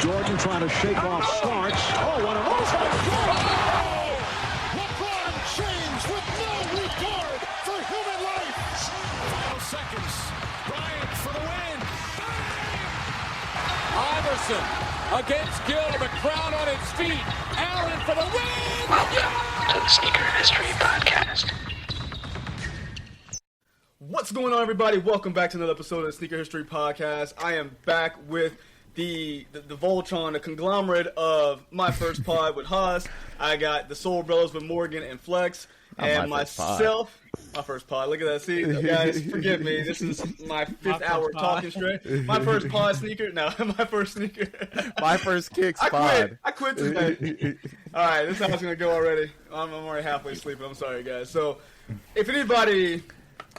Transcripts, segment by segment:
Jordan trying to shake off Starks. Oh, what a move! LeBron James with no regard for human life. Final seconds. Bryant for the win. Iverson against Gill. The crowd on its feet. Allen for the win. Welcome to the Sneaker History Podcast. What's going on, everybody? Welcome back to another episode of the Sneaker History Podcast. I am back with the Voltron, the conglomerate of my first pod with Haas. I got the Soul Brothers with Morgan and Flex, and myself. My first pod. Look at that. See, guys, forgive me. This is my fifth hour talking straight. My first pod sneaker. No, my first sneaker. My first kicks pod. I quit today. All right, this is how it's going to go already. I'm already halfway sleeping. I'm sorry, guys. So, if anybody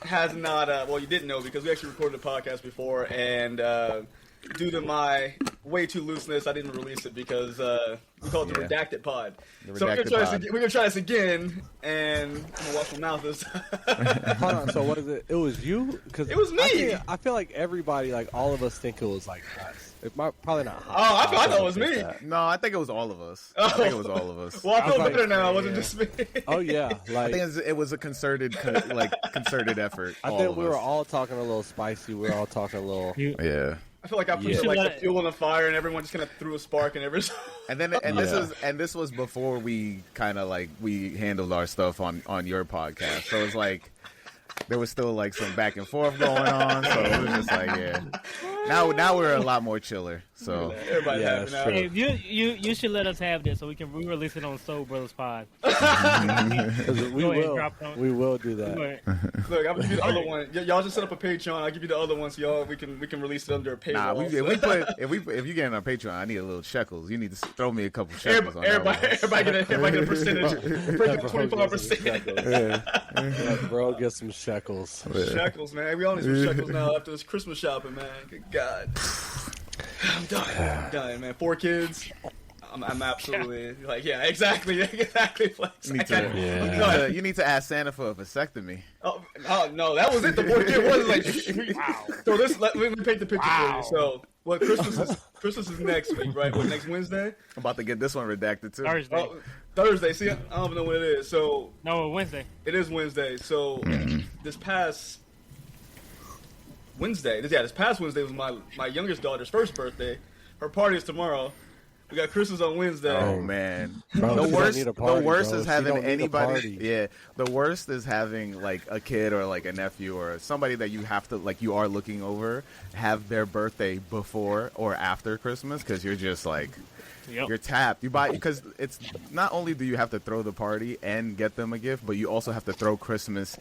has not, well, you didn't know because we actually recorded a podcast before, and due to my way too looseness, I didn't release it because we call it the Redacted Pod. So we're gonna try this again, and I'm gonna wash my mouth this time. Hold on, so what is it? It was you? Cause it was me. I feel like everybody, like all of us, think it was like us. Probably not. Oh, I thought it was me. No, I think it was all of us. I think it was all of us. Well, I feel better now. It wasn't just me. Oh yeah, like I think it was a concerted effort. I think we were all talking a little spicy. We were all talking a little. Yeah. I feel like I put the fuel in the fire, and everyone just kind of threw a spark in every. This was before we kind of like we handled our stuff on your podcast, so it's like there was still like some back and forth going on. So it was just like Now we're a lot more chiller. So everybody's happy now. Hey, you should let us have this so we can re-release it on Soul Brothers Pod. we will do that. Look, I'm gonna give you the other one. Y'all just set up a Patreon. I'll give you the other one so we can release it under a paywall. Nah, if you get on our Patreon, I need a little shekels. You need to throw me a couple shekels. Everybody get a percentage. Break up 25%. Bro, get some shekels. Shekels, man. We all need some shekels now after this Christmas shopping, man. Good God. I'm done, man. 4 kids. I'm absolutely exactly, Flex. You need to ask Santa for a vasectomy. Oh no, that was it. The 4 kids was like, wow. So let me paint the picture for you. So, Christmas is next week, right? What, next Wednesday? I'm about to get this one redacted too. Thursday. See, I don't even know what it is. So Wednesday. It is Wednesday. So this past Wednesday was my youngest daughter's first birthday. Her party is tomorrow. We got Christmas on Wednesday. Oh man, bro, the worst is having anybody. Yeah, the worst is having like a kid or like a nephew or somebody that you have to like you are looking over have their birthday before or after Christmas because you're just like. Yep. You're tapped. You buy because it's not only do you have to throw the party and get them a gift, but you also have to throw Christmas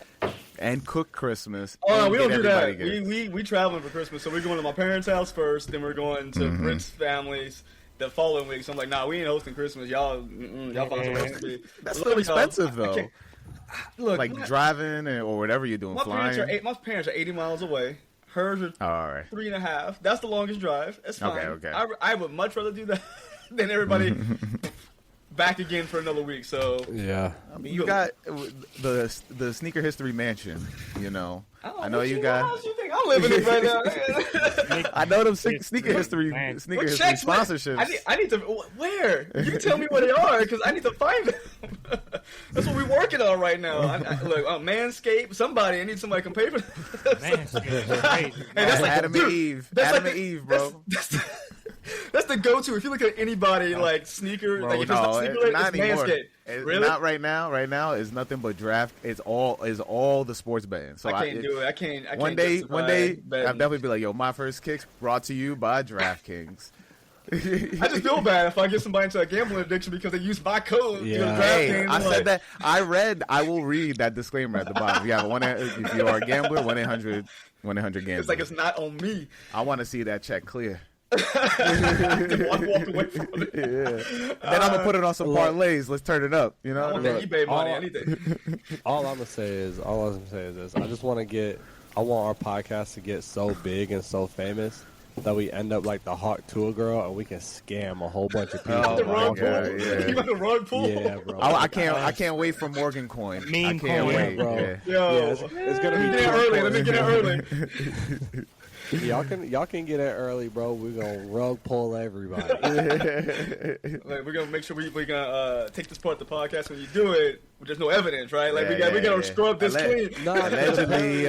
and cook Christmas. Oh, we don't do that. We traveling for Christmas, so we're going to my parents' house first, then we're going to Britt's family's the following week. So I'm like, nah, we ain't hosting Christmas. Y'all find some recipe. That's still expensive though. Look, like driving or whatever you're doing. My parents are 80 miles away. Hers are 3.5. That's the longest drive. That's fine. Okay. I would much rather do that. Then everybody back again for another week. So yeah, I mean, you got the Sneaker History Mansion. You know, I know you got. How you think I'm living it right now? I know them Sneaker History sponsorships. I need to. Where? You can tell me where they are because I need to find them. That's what we're working on right now. Look, Manscaped. Somebody. I need somebody to come pay for that. Manscaped. Hey, that's like Adam and Eve. Adam and Eve, bro. That's the go-to. If you look at anybody like sneaker, like if it's not sneaker, not it's anymore. Manscaped. Really? Not right now. Right now is nothing but draft. It's all the sports betting. So I can't do it. I can't. One day, I'll definitely be like, yo, my first kicks brought to you by DraftKings. I just feel bad if I get somebody into a gambling addiction because they use my code. Yeah. Hey, I said that. I will read that disclaimer at the bottom. Yeah, if you are a gambler, 1-800 gambler. It's like it's not on me. I want to see that check clear. Walk away from it. Yeah. Then I'm gonna put it on some parlays. Let's turn it up. You know, I want that eBay money. Anything. All I'm gonna say is this. I just want I want our podcast to get so big and so famous that we end up like the Hawk Tour girl and we can scam a whole bunch of people. You got the rug pull? Yeah, bro. I can't wait for Morgan Coin. Meme I can't coin, wait, bro. Yeah. Yo, it's gonna be early. Let me get it early. Y'all can get in early, bro. We're gonna rug pull everybody. Like, we're gonna make sure we're gonna take this part of the podcast when you do it. There's no evidence, right? Like we gotta scrub this clean. No, Allegedly.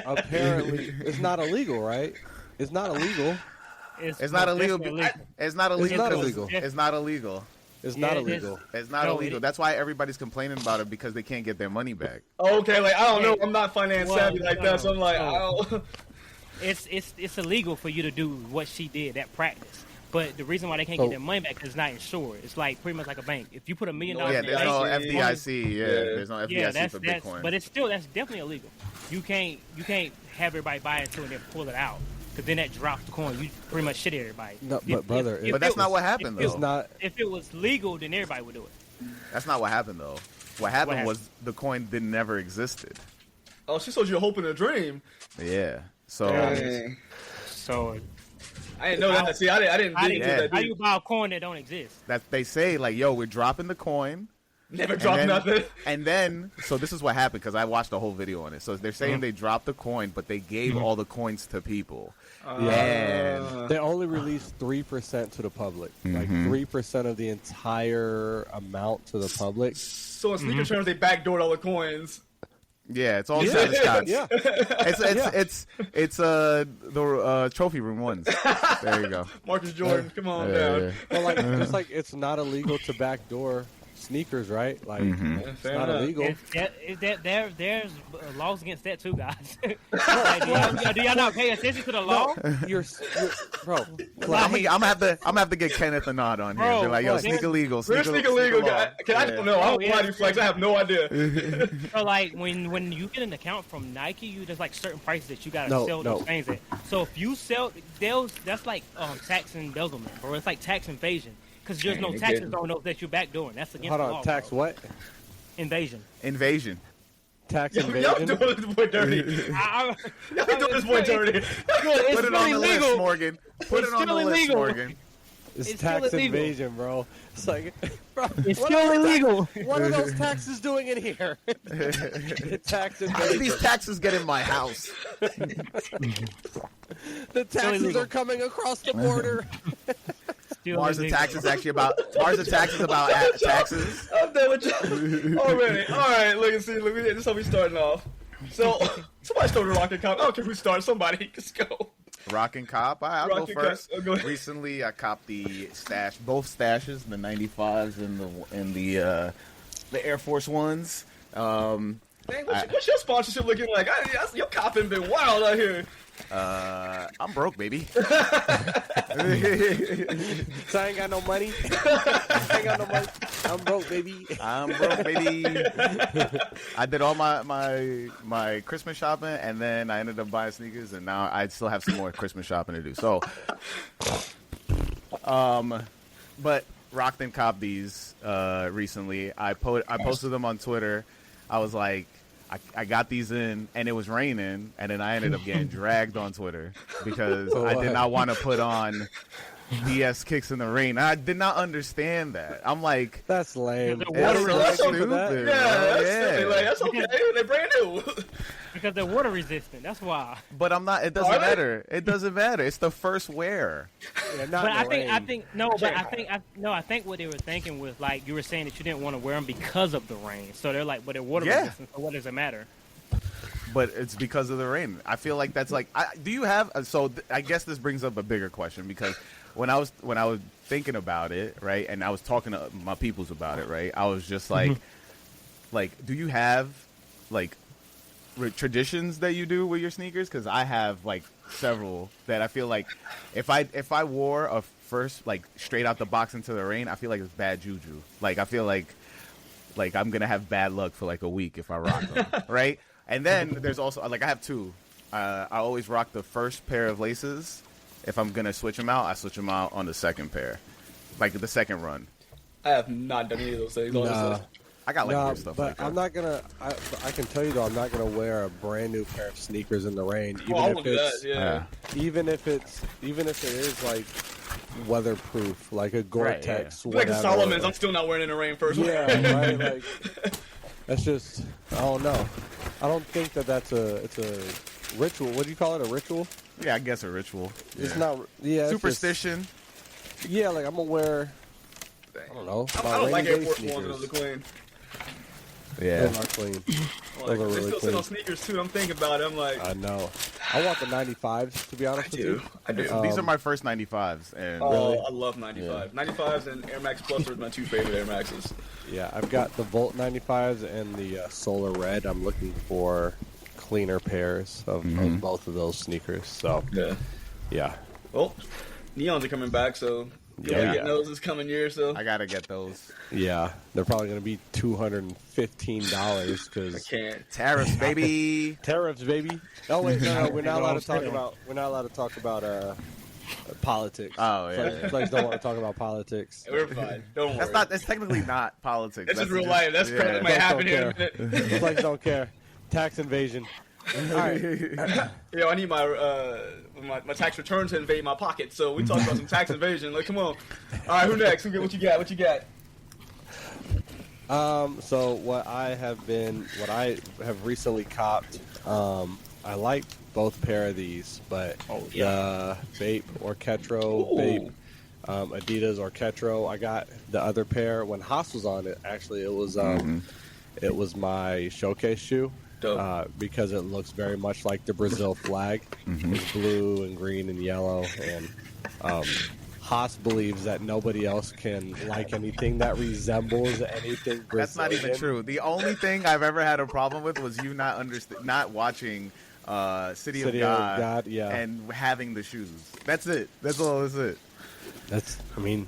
Apparently, it's not illegal, right? It's not illegal. It's not illegal. It's not illegal. It's not illegal. It's not illegal. It's not illegal. It's not illegal. That's why everybody's complaining about it because they can't get their money back. Okay, like I don't know. I'm not finance savvy like that, so I'm like, I don't. It's illegal for you to do what she did, that practice. But the reason why they can't get their money back is it's not insured. It's like pretty much like a bank. If you put $1 million, there's no FDIC. There's no FDIC for that's Bitcoin. But that's definitely illegal. You can't have everybody buy into it and then pull it out. Because then that drops the coin. You pretty much shit everybody. No, but brother, but that's not what happened, though. It's not. If it was legal, then everybody would do it. That's not what happened, though. What happened was the coin never existed. Oh, she sold you a hope and a dream. Yeah. So. So. I didn't know that. See, I didn't dig into that. How you buy a coin that don't exist? That they say like, yo, we're dropping the coin. Never drop nothing. And then, so this is what happened because I watched the whole video on it. So they're saying they dropped the coin, but they gave all the coins to people. And they only released 3% to the public, like 3% of the entire amount to the public. So in sneaker terms, they backdoored all the coins. Yeah, it's all Travis Scott's. Yeah, it's the trophy room ones. There you go. Marcus Jordan, come on down. Yeah. But like, just like it's not illegal to backdoor sneakers, right? Like, it's not illegal. There's laws against that too, guys. Like, do y'all not pay attention to the law? You're bro. I'm gonna have to get Kenneth a nod on here. Bro, They're like, yo, sneaker legal. We're sneaker legal, guy. I don't know. I don't know how you flex. I have no idea. So like when you get an account from Nike, there's like certain prices that you gotta sell those things at. So if you sell those, that's like tax embezzlement, bro. It's like tax invasion. Because there's no taxes on those that you're backdooring. That's against the law. Hold on, tax bro. what? Invasion. Tax invasion. Y'all doing this boy dirty. Y'all doing this boy dirty. Put it on the list, Morgan. Put it on the list, Morgan. It's tax invasion, bro. It's like, bro, it's still illegal. What are those taxes doing in here? Tax invasion. How do these taxes get in my house? The taxes are coming across the border. Mars Attacks is actually about taxes. I'm done with you already. All right, look and see. Look, this is how we starting off. So somebody started Rockin' Cop. I don't care who starts. Somebody just go. Rockin' Cop. I'll go first. Go ahead. Recently, I copped the both stashes, the 95s and the Air Force Ones. Dang, what's your sponsorship looking like? Your copping been wild out here. I'm broke, baby. So I ain't got no money. I'm broke, baby. I did all my Christmas shopping, and then I ended up buying sneakers, and now I still have some more Christmas shopping to do. So, but rocked and copped these recently. I posted them on Twitter. I was like, I got these in, and it was raining, and then I ended up getting dragged on Twitter because I did not want to put on DS kicks in the rain. I did not understand that. I'm like, that's lame. That's stupid. That's okay. They're brand new. Because they're water resistant. That's why. But I'm not. It doesn't matter. It doesn't matter. It's the first wear. I think what they were thinking was like you were saying that you didn't want to wear them because of the rain. So they're like, but they're water resistant. So what does it matter? But it's because of the rain. I feel like that's like. Do you have? I guess this brings up a bigger question because when I was thinking about it, right, and I was talking to my peoples about it, right, I was just like, do you have like traditions that you do with your sneakers? Because I have like several that I feel like if I wore a first like straight out the box into the rain, I feel like it's bad juju. Like I feel like I'm gonna have bad luck for like a week if I rock them, right? And then there's also like I have two. I always rock the first pair of laces. If I'm gonna switch them out, I switch them out on the second pair, like the second run. I have not done any of those things. Honestly. I got like weird stuff but like that. I'm not gonna. I can tell you though, I'm not gonna wear a brand new pair of sneakers in the rain, even if it is like weatherproof, like a Gore-Tex. Right, like a Solomon's, I'm still not wearing in the rain first. Yeah, right. Like that's just. I don't know. I don't think that's a ritual. What do you call it? A ritual? Yeah, I guess a ritual. It's not. Yeah, superstition. Yeah, like I'm gonna wear. I don't know. I don't like Air Force Ones when they're clean. Yeah, those are clean. Like, those are they really still clean. sit on sneakers too. I'm thinking about it. I'm like, I know. I want the 95s to be honest with you. I do. These are my first 95s, and Oh, I love 95. 95s and Air Max Plus are my two favorite Air Maxes. Yeah, I've got the Volt 95s and the Solar Red. I'm looking for cleaner pairs of both of those sneakers. So, yeah. Well, Neons are coming back, so you'll be getting those this coming year. So I gotta get those. Yeah, they're probably going to be $215 because I can't. Tariffs, baby. Tariffs, baby. Oh wait, no, we're not allowed to talk about. We're not allowed to talk about politics. Oh yeah. Flex don't want to talk about politics. We're fine. Don't worry. That's technically not politics. That's just real life. That's crap that might happen here. Flex don't care. Tax invasion. All right. Yo, I need my tax return to invade my pocket. So we talked about some tax invasion. Like, come on. All right, who next? What you got? What you got? So what I have recently copped. I like both pair of these, but the Bape or Ketro, Bape, Adidas or Ketro. I got the other pair when Haas was on it. Actually, it was my showcase shoe. Because it looks very much like the Brazil flag. It's blue and green and yellow, and Haas believes that nobody else can like anything that resembles anything Brazilian. That's not even true. The only thing I've ever had a problem with was you not watching City of God, and having the shoes. That's it. That's all. That's it. You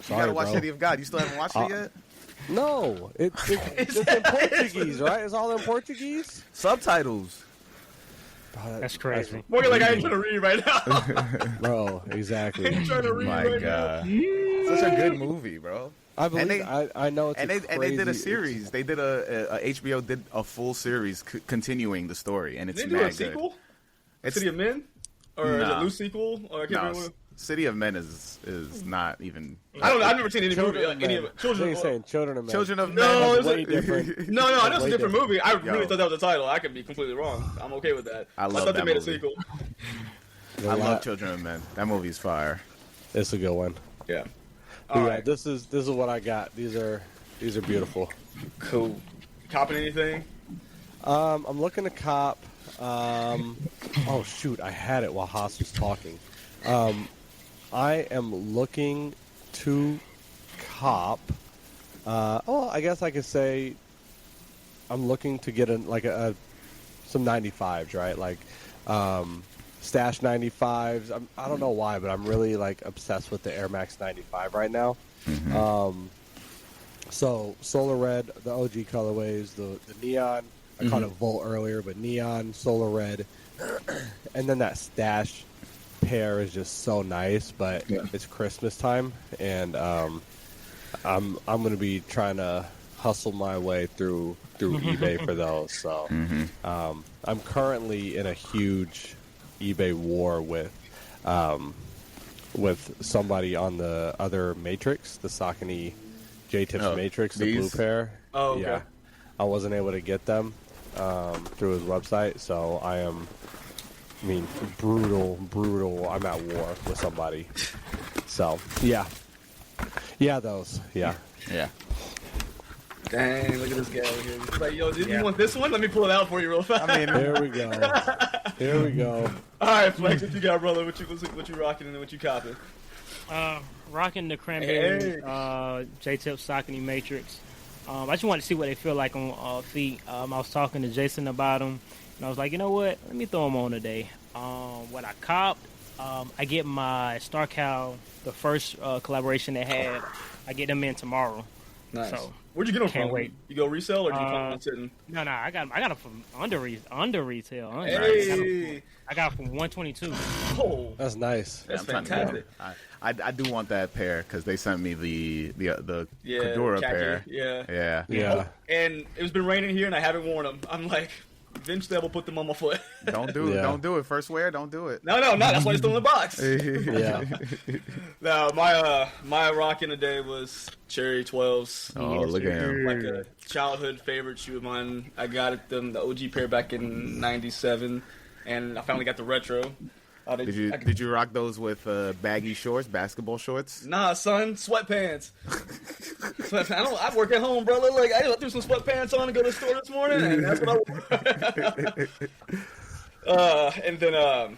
gotta watch City of God. You still haven't watched it yet? No, it's in Portuguese, right? It's all in Portuguese. Subtitles. That's crazy. Morgan, like, I ain't trying to read right now. Bro, exactly. I ain't trying to read right God. Such a good movie, bro. I believe. I know it's and they did a series. They did HBO did a full series continuing the story, and it's Did they do a sequel? City of Men, or is it loose sequel? Or I can't remember. City of Men is not even. I've never seen any movie. Children of Men. Children of Men. No, That's way different. No, I know it's a different movie. I really thought that was the title. I could be completely wrong. I'm okay with that. I thought they made movie. a sequel. I love Children of Men. That movie's fire. It's a good one. Yeah. All right. This is what I got. These are beautiful. Cool. Copping anything? I'm looking to cop. Oh shoot! I had it while Haas was talking. I am looking to cop. I guess I could say I'm looking to get some 95s, right? Like Stash 95s. I don't know why, but I'm really obsessed with the Air Max 95 right now. So Solar Red, the OG colorways, the neon. I called it Volt earlier, but neon, Solar Red, and then that Stash pair is just so nice. But it's Christmas time, and I'm going to be trying to hustle my way through eBay for those. So I'm currently in a huge eBay war with somebody on the other Matrix, the Saucony J-Tips Matrix, the blue pair. Oh, okay. Yeah, I wasn't able to get them through his website, so I am. Brutal. I'm at war with somebody. So yeah, those. Yeah. Dang, look at this guy over here. He's like, yo, did you want this one? Let me pull it out for you real fast. Here we go. All right, Flex, what you got, brother? What you rocking and what you copping? Rocking the cranberry J-Tip Saucony Matrix. I just wanted to see what they feel like on feet. I was talking to Jason about them, and I was like, you know what? Let me throw them on today. What I copped, I get my Star Cow, the first collaboration they had. I get them in tomorrow. Nice. So, where'd you get them can't from? wait. You go resell or did you come from sitting? No, I got them from under retail. Hey. I got them from 122. Oh, that's nice. That's fantastic. I do want that pair because they sent me the Kadura pair. Yeah. And it's been raining here and I haven't worn them. I'm like, eventually I will put them on my foot. Don't do it. First wear, don't do it. No. That's why it's still in the box. Yeah. No, my rocking today was Cherry 12s. Oh, look at him. Like a childhood favorite shoe of mine. I got them, the OG pair back in '97. and I finally got the retro. Did you rock those with baggy shorts, basketball shorts? Nah, son, sweatpants. I work at home, brother. Like I threw some sweatpants on to go to the store this morning, and that's what I wore. And then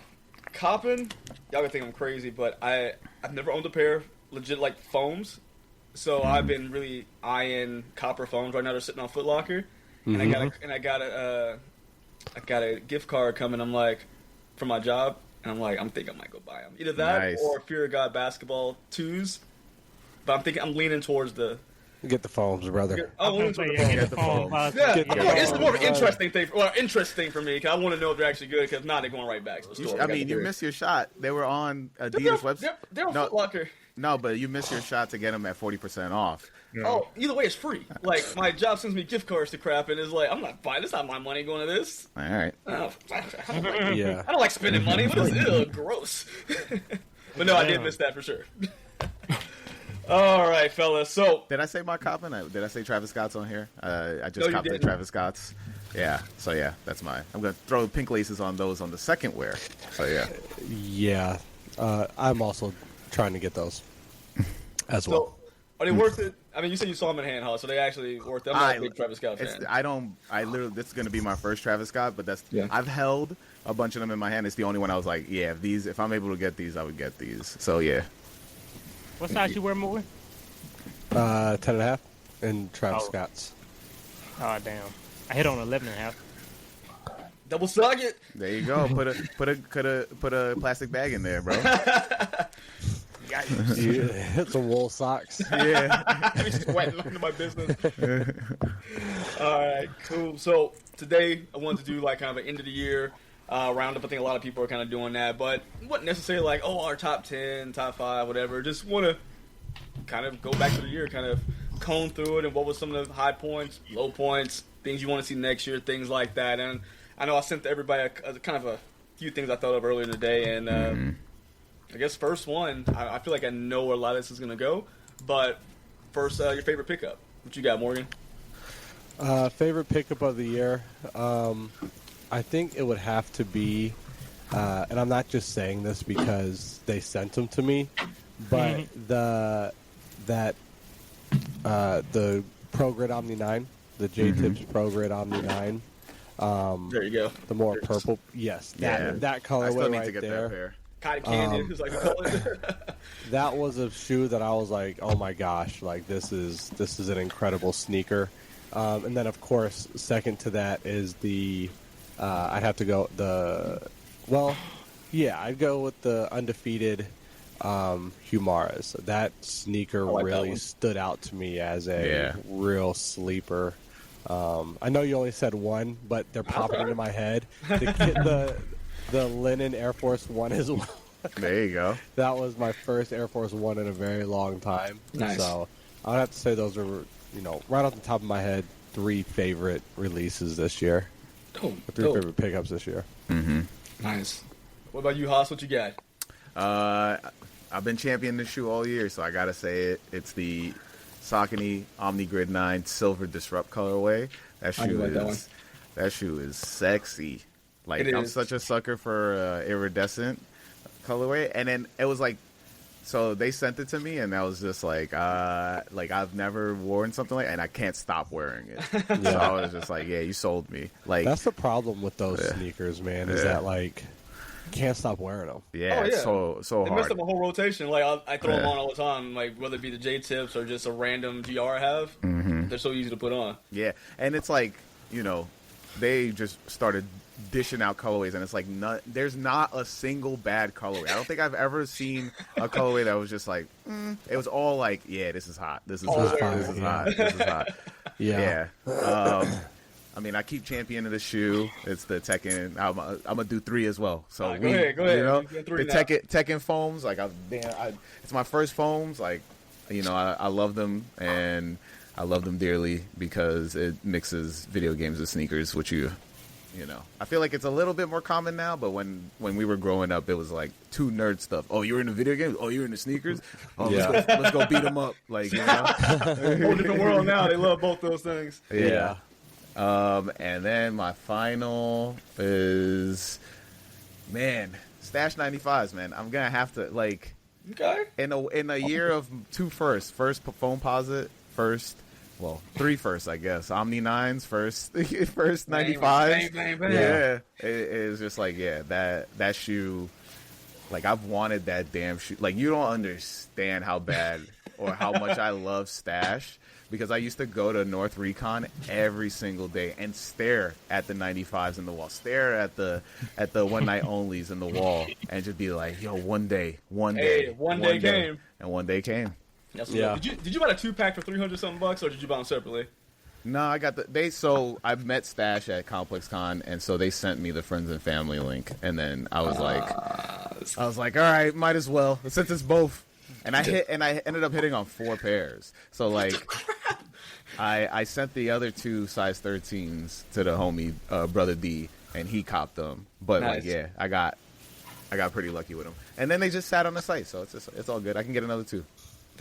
copping, y'all gonna think I'm crazy, but I've never owned a pair of legit like foams, so I've been really eyeing copper foams. Right now they're sitting on Foot Locker, and I got a gift card coming. I'm like, for my job. And I'm thinking I might go buy them. Either that or Fear of God basketball 2s. But I'm leaning towards the... Get the foams, brother. Get the foams. Yeah, it's more of an interesting thing. Interesting for me, because I want to know if they're actually good, because they're going right back to the store. You missed your shot. They were on Adidas website. They're on Foot Locker. No, but you missed your shot to get them at 40% off. Yeah. Oh, either way, it's free. Like, my job sends me gift cards to crap, and it's like, I'm not buying this. Not my money going to this. All right. I don't like spending money. Ew, gross. But no, I did miss that for sure. All right, fellas. So did I say my copping? Did I say Travis Scott's on here? I just copped the Travis Scott's. Yeah. So yeah, that's mine. I'm gonna throw pink laces on those on the second wear. So yeah. Yeah. I'm also trying to get those as well. Are they worth it? I mean, you said you saw them in hand, huh? So they actually worth it. I'm not a big Travis Scott fan. This is going to be my first Travis Scott, but I've held a bunch of them in my hand. It's the only one I was like, yeah, if I'm able to get these, I would get these. So, yeah. What size you wear more? 10.5 and Travis Scott's. Oh, damn. I hit on 11.5. Double socket. There you go. Put a plastic bag in there, bro. Yeah, some wool socks. Yeah. I'm sweating under my business. All right, cool. So today I wanted to do like kind of an end of the year roundup. I think a lot of people are kind of doing that, but wasn't necessarily like, our top 10, top 5, whatever. Just want to kind of go back to the year, kind of comb through it, and what was some of the high points, low points, things you want to see next year, things like that. And I know I sent to everybody kind of a few things I thought of earlier today, and I guess first one, I feel like I know where a lot of this is going to go, but first, your favorite pickup. What you got, Morgan? Favorite pickup of the year? I think it would have to be, and I'm not just saying this because they sent them to me, but the Pro Grid Omni 9, the J-Tips Pro Grid Omni 9. There you go. The more purple, yes, that colorway I still need right to get there. that pair. Cotton candy, is like we call it. That was a shoe that I was like, oh my gosh, like this is an incredible sneaker. And then of course, second to that is the I'd have to go I'd go with the undefeated Humaras. That sneaker really stood out to me as a real sleeper. I know you only said one, but they're popping into my head. The linen Air Force One as well. There you go. That was my first Air Force One in a very long time. Nice. So I would have to say those are, right off the top of my head, 3 favorite releases this year. Cool. 3 favorite pickups this year. Mm-hmm. Nice. What about you, Haas? What you got? I've been championing this shoe all year, so I gotta say it. It's the Saucony Omni Grid 9 Silver Disrupt colorway. That shoe is sexy. Like, I'm such a sucker for iridescent colorway. And then it was like, so they sent it to me, and I was just like I've never worn something like that, and I can't stop wearing it. So I was just like, yeah, you sold me. Like, that's the problem with those sneakers, man, is that, like, you can't stop wearing them. Yeah, it's so hard. It messed up my whole rotation. Like, I throw them on all the time, like, whether it be the J-Tips or just a random GR I have. Mm-hmm. They're so easy to put on. Yeah, and it's like, they just started dishing out colorways, and it's like there's not a single bad colorway. I don't think I've ever seen a colorway that was just like it was all like, yeah, this is hot, this is hot, this is hot, this is hot. Yeah. I mean, I keep championing the shoe. It's the Tekken. I'm gonna do 3 as well. So go ahead. The Tekken foams. Like, it's my first foams. Like, I love them, and I love them dearly because it mixes video games with sneakers, which I feel like it's a little bit more common now, but when we were growing up, it was like 2 nerd stuff. Oh, you're into video games? Oh, you're into sneakers? Oh, let's go beat them up. Like, Whole different world now. They love both those things. Yeah. And then my final is Man, Stash 95s, man. I'm gonna have to like. Okay. In a year of two firsts, first phone posit, first. Well, 3 firsts, I guess. Omni 9s first 95s. Yeah, it is just like that shoe. Like I've wanted that damn shoe. Like you don't understand how bad or how much I love Stash because I used to go to North Recon every single day and stare at the 95s in the wall, stare at the one night onlys in the wall, and just be like, yo, one day, one day came, and one day came. Yeah. Did you buy a 2-pack for $300-something, or did you buy them separately? No, I got so I met Stash at Complex Con, and so they sent me the friends and family link, and then I was like, all right, might as well since it's both, and I ended up hitting on 4 pairs. So like, I sent the other 2 size 13s to the homie brother D, and he copped them. But nice. like, yeah, I got pretty lucky with them, and then they just sat on the site, so it's all good. I can get another 2.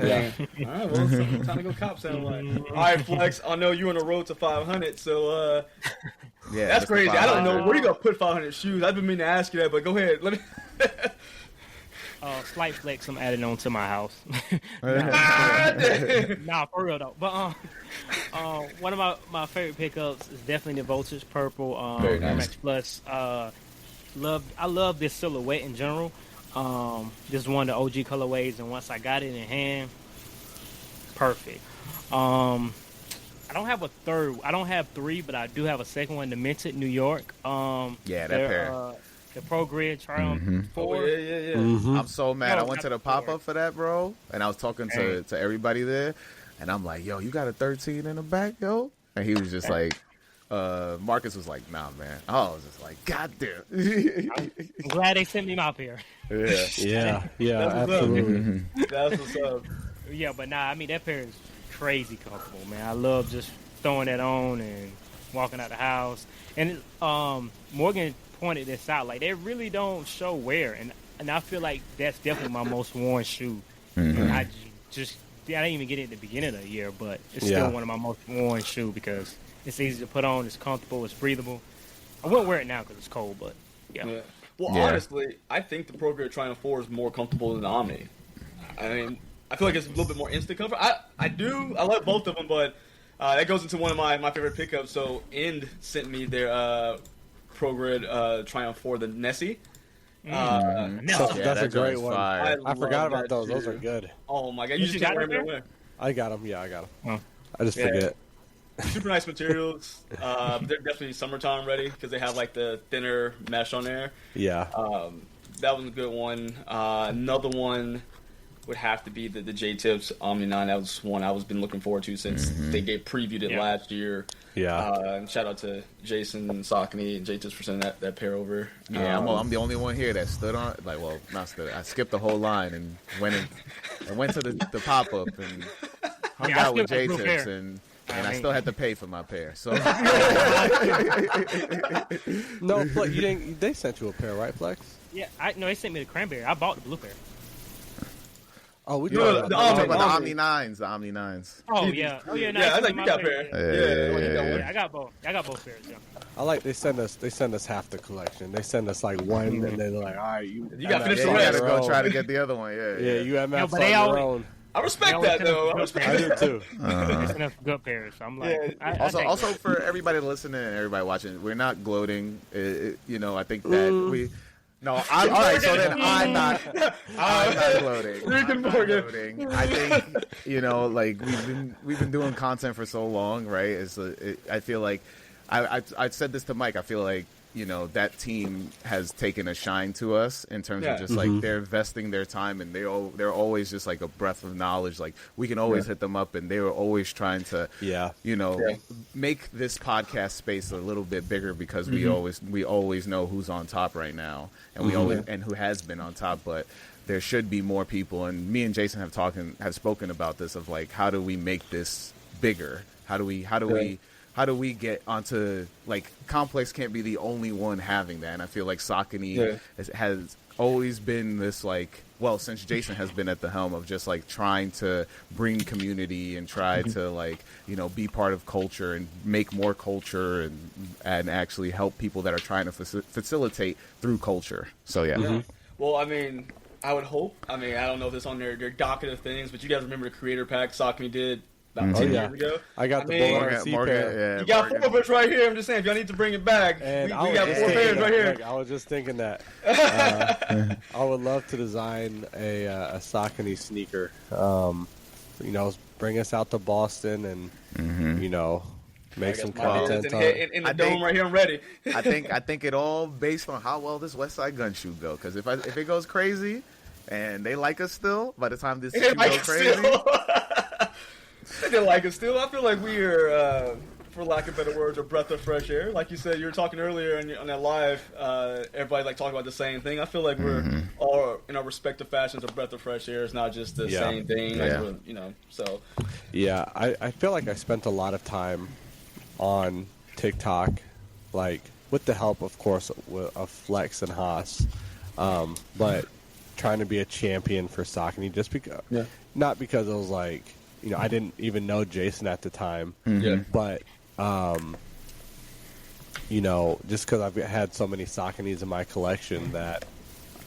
Yeah. All right, well, it's time to go cop sound like. All right, Flex, I know you're on the road to 500, so yeah, that's crazy. I don't know where you gonna put 500 shoes. I've been meaning to ask you that, but go ahead. Let me. Slight flex I'm adding on to my house. Nah, for real though. But one of my favorite pickups is definitely the Voltage Purple Very nice. Air Max Plus. I love this silhouette in general. This is one of the OG colorways, and once I got it in hand, perfect. I don't have a third. I don't have 3, but I do have a second one, the Minted New York. Yeah, that pair. The Pro Grid Triumph 4. Oh, yeah. Mm-hmm. I'm so mad. No, I went to the pop-up for that, bro, and I was talking to everybody there, and I'm like, yo, you got a 13 in the back, yo? And he was just like, Marcus was like, nah, man. I was just like, God damn. I'm glad they sent me my pair. Yeah, absolutely. That's what's up. Yeah, but nah, I mean, that pair is crazy comfortable, man. I love just throwing that on and walking out the house. And Morgan pointed this out. Like, they really don't show wear. And I feel like that's definitely my most worn shoe. And I didn't even get it at the beginning of the year, but it's still one of my most worn shoe because it's easy to put on, it's comfortable, it's breathable. I wouldn't wear it now because it's cold, but yeah. Well, honestly, I think the Pro Grid Triumph 4 is more comfortable than the Omni. I mean, I feel like it's a little bit more instant comfort. I like both of them, but that goes into one of my favorite pickups. So, End sent me their Pro Grid Triumph 4, the Nessie. That's a great one. I forgot about those. Shoe. Those are good. Oh my god, you just can't wear them everywhere. I got them. Yeah, I got them. Oh. I just forget. Super nice materials. They're definitely summertime ready because they have like the thinner mesh on there. Yeah. That was a good one. Another one would have to be the J-Tips Omni 9. That was one I was been looking forward to since they previewed it last year. Yeah. And shout out to Jason and Saucony and J-Tips for sending that pair over. Yeah, I'm the only one here that stood on. Like, well, not stood. I skipped the whole line and went to the pop up and hung out with J-Tips and I still had to pay for my pair. So no, Flex, you didn't. They sent you a pair, right, Flex? Yeah, they sent me the cranberry. I bought the blue pair. Oh, we talking about the Omni 9s. The Omni 9s. Oh yeah. No, I think you got a pair. Yeah, I got both. I got both pairs. Yeah. I like they send us half the collection. They send us like one, and they're like, all right, you got to finish the You rest. gotta go try to get the other one. Yeah, you have but on your own. I respect that though. I do too. It's enough good pairs. So I'm like, Also for everybody listening and everybody watching, we're not gloating. I think that we. No, I'm all right. So then I'm not gloating. I'm not gloating. I think like we've been doing content for so long, right? I feel like I said this to Mike. I feel like that team has taken a shine to us in terms of just like they're investing their time and they're always just like a breath of knowledge. Like we can always hit them up and they were always trying to make this podcast space a little bit bigger because we always know who's on top right now and we always and who has been on top, but there should be more people. And me and Jason have spoken about this of like how do we make this bigger? How do we get onto, like, Complex can't be the only one having that. And I feel like Saucony has always been this, like, well, since Jason has been at the helm of just like trying to bring community and try to like, you know, be part of culture and make more culture and actually help people that are trying to facilitate through culture. So yeah. Well, I mean, I would hope. I mean, I don't know if it's on their docket of things, but you guys remember the creator pack Saucony did about 10 years ago? I got the Bull pair. You got 4 of us right here. I'm just saying, if y'all need to bring it back, we got 4 pairs right here. Look, I was just thinking that. I would love to design a Saucony sneaker. You know, bring us out to Boston and, you know, make some content. In the dome right here, I'm ready. I think it all based on how well this West Side Gun shoe go. Because if it goes crazy and they like us still, by the time this shoe goes crazy. They didn't like us still. I feel like we are, for lack of better words, a breath of fresh air. Like you said, you were talking earlier on that live, everybody like talking about the same thing. I feel like we're all, in our respective fashions, a breath of fresh air. It's not just the same thing. Like you know, so. Yeah, I feel like I spent a lot of time on TikTok, like with the help, of course, of Flex and Haas, but trying to be a champion for Saucony just because, not because it was like, you know, I didn't even know Jason at the time, but, you know, just because I've had so many Sauconys in my collection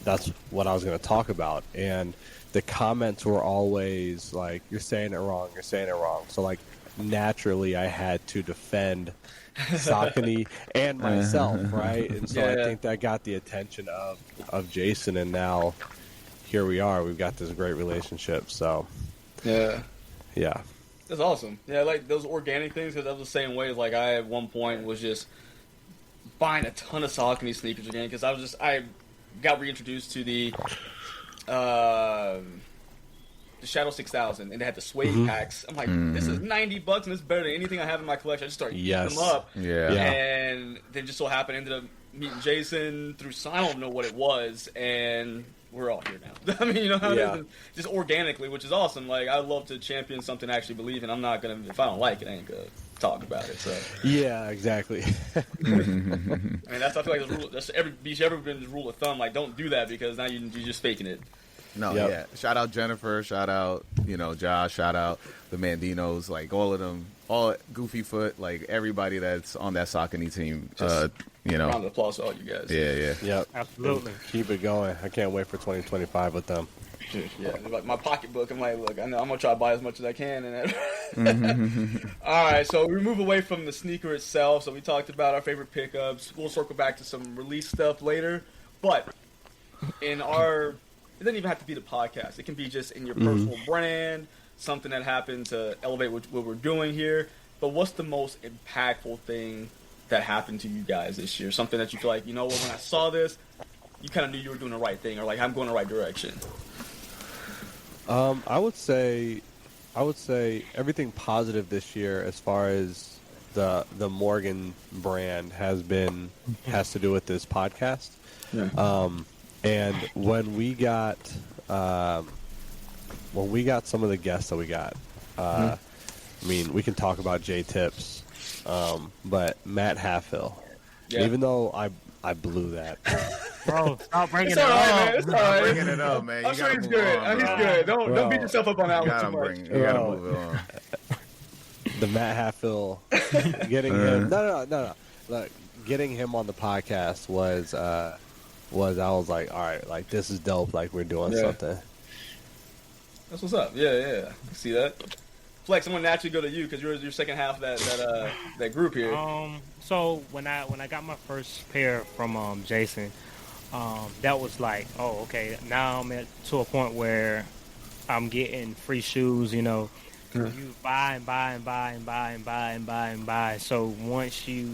that's what I was going to talk about. And the comments were always like, you're saying it wrong, you're saying it wrong. So, like, naturally I had to defend Saucony and myself, right? And so I think that got the attention of Jason, and now here we are. We've got this great relationship, so... Yeah. That's awesome. Yeah, like those organic things, because that was the same way. Like I at one point was just buying a ton of Saucony sneakers again because I got reintroduced to the Shadow 6000, and they had the suede packs. I'm like, this is $90 and it's better than anything I have in my collection. I just started eating them up. And then just so happened, ended up meeting Jason through, I don't know what it was, and we're all here now. I mean, you know how it is? Just organically, which is awesome. Like, I love to champion something I actually believe in. I'm not going to, if I don't like it, I ain't going to talk about it. So. Yeah, exactly. I mean, I feel like that's every beach ever been the rule of thumb. Like, don't do that because now you're just faking it. No, Shout out Jennifer. Shout out, you know, Josh. Shout out the Mandinos. Like, all of them. All Goofy Foot. Like, everybody that's on that Saucony team. You know. Round of applause to all you guys. Yep. Absolutely. Keep it going. I can't wait for 2025 with them. Yeah, like my pocketbook. I'm like, look, I know I'm gonna try to buy as much as I can. And all right, so we move away from the sneaker itself. So we talked about our favorite pickups. We'll circle back to some release stuff later. But in our, it doesn't even have to be the podcast. It can be just in your personal brand, something that happened to elevate what we're doing here. But what's the most impactful thing that happened to you guys this year? Something that you feel like, you know what, when I saw this, you kind of knew you were doing the right thing, or like, I'm going the right direction. I would say everything positive this year as far as the Morgan brand has to do with this podcast. And when we got some of the guests that we got, I mean, we can talk about J Tips, but Matt Halfhill, even though I blew that. Bro, stop bringing it up. Man. It's all right. Bringing it up, man. I'm sure he's good. He's good. Don't beat yourself up on that one too much. You gotta move it on. The Matt Halfhill, getting him. No. Look, getting him on the podcast was I was like, all right, like this is dope. Like we're doing something. That's what's up. Yeah. I see that. Flex, I'm gonna naturally go to you because you're your second half of that group here. So when I got my first pair from Jason, that was like, oh, okay. Now I'm to a point where I'm getting free shoes. You know, you buy and buy and buy and buy and buy and buy and buy. So once you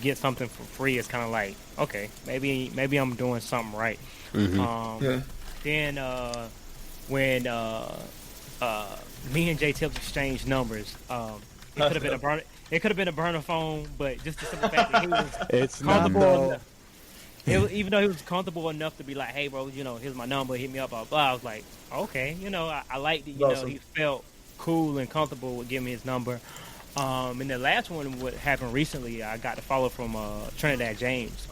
get something for free, it's kind of like, okay, maybe I'm doing something right. Then when me and J Tips exchanged numbers, it could have been a burner. It could have been a burner phone, but just the simple fact that he was comfortable enough. Even though he was comfortable enough to be like, "Hey, bro, you know, here's my number. Hit me up." Blah, blah. I was like, "Okay, you know, I liked it. You know, he felt cool and comfortable with giving me his number." And the last one, what happened recently, I got to follow from Trinidad James.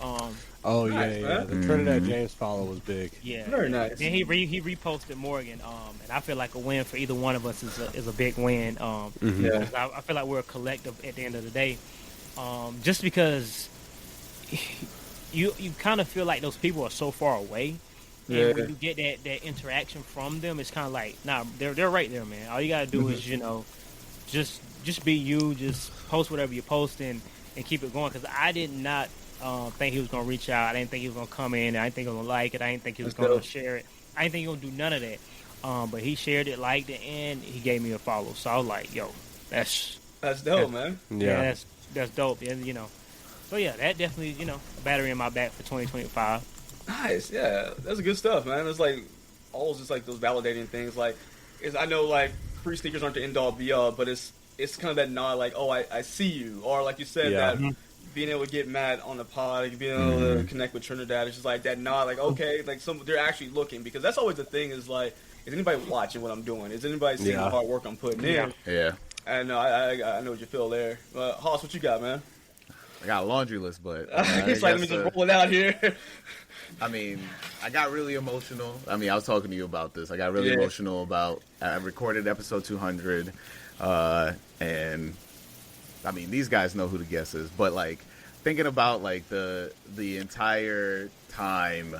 Oh Nice, yeah. man. The Trinidad James follow was big. Yeah, Very nice. Then he reposted Morgan, and I feel like a win for either one of us is a big win. Yeah. I feel like we're a collective at the end of the day. Just because you kind of feel like those people are so far away, and when you get that interaction from them, it's kind of like, nah, they're right there, man. All you gotta do is just be you, just post whatever you post and keep it going. Because I did not think he was gonna reach out. I didn't think he was gonna come in. I didn't think he was gonna like it. I didn't think he was gonna share it. I didn't think he was gonna do none of that. But he shared it, liked it, and he gave me a follow. So I was like, yo, that's dope, man. Yeah, that's dope. And so yeah, that definitely a battery in my back for 2025. Nice, yeah, that's good stuff, man. It's like always just like those validating things. Like, I know like free sneakers aren't the end all be all, but it's kind of that nod, like, oh, I see you, or like you said, that being able to get Matt on the pod, being able to connect with Trinidad, it's just like that nod, like, okay, like they're actually looking, because that's always the thing is like, is anybody watching what I'm doing? Is anybody seeing the hard work I'm putting in? Yeah. And I know what you feel there. Hoss, what you got, man? I got a laundry list, but He's like, let me just roll it out here. I mean, I got really emotional. I mean, I was talking to you about this. I got really emotional about. I recorded episode 200, and I mean, these guys know who the guest is. But like, thinking about like the entire time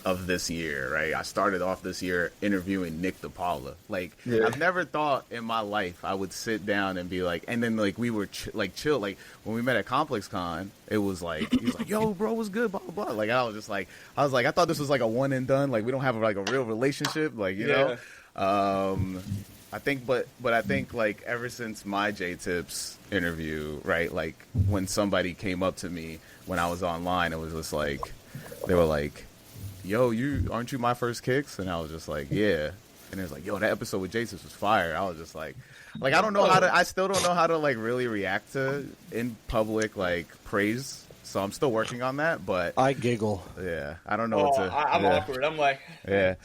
of this year, right? I started off this year interviewing Nick DePaula. Like, I've never thought in my life I would sit down and be like, and then like we were chill. Like when we met at Complex Con, it was like, he was like, yo, bro, what's good? Blah, blah, blah. Like, I was like, I thought this was like a one and done. Like, we don't have like a real relationship. Like, you know? I think, but I think like ever since my J-Tips interview, right? Like when somebody came up to me when I was online, it was just like, they were like, yo, aren't you my first kicks? And I was just like, yeah. And it was like, yo, that episode with Jason was fire. I was just like I don't know I still don't know how to like really react to in public like praise. So I'm still working on that, but I giggle. Yeah, I don't know what to. I'm awkward. I'm like, yeah.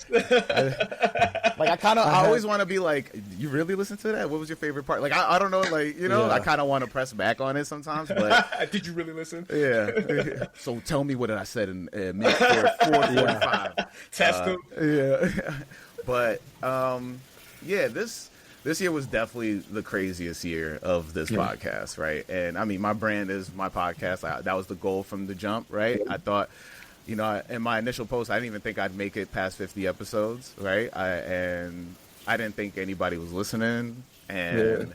I always want to be like, you really listen to that? What was your favorite part? Like, I don't know, like, I kind of want to press back on it sometimes, but did you really listen? Yeah. So tell me, what did I said in minute 4:45? Test them. Yeah. But this year was definitely the craziest year of this podcast, right? And I mean, my brand is my podcast. That was the goal from the jump, right? I thought, in my initial post, I didn't even think I'd make it past 50 episodes, right? And I didn't think anybody was listening. And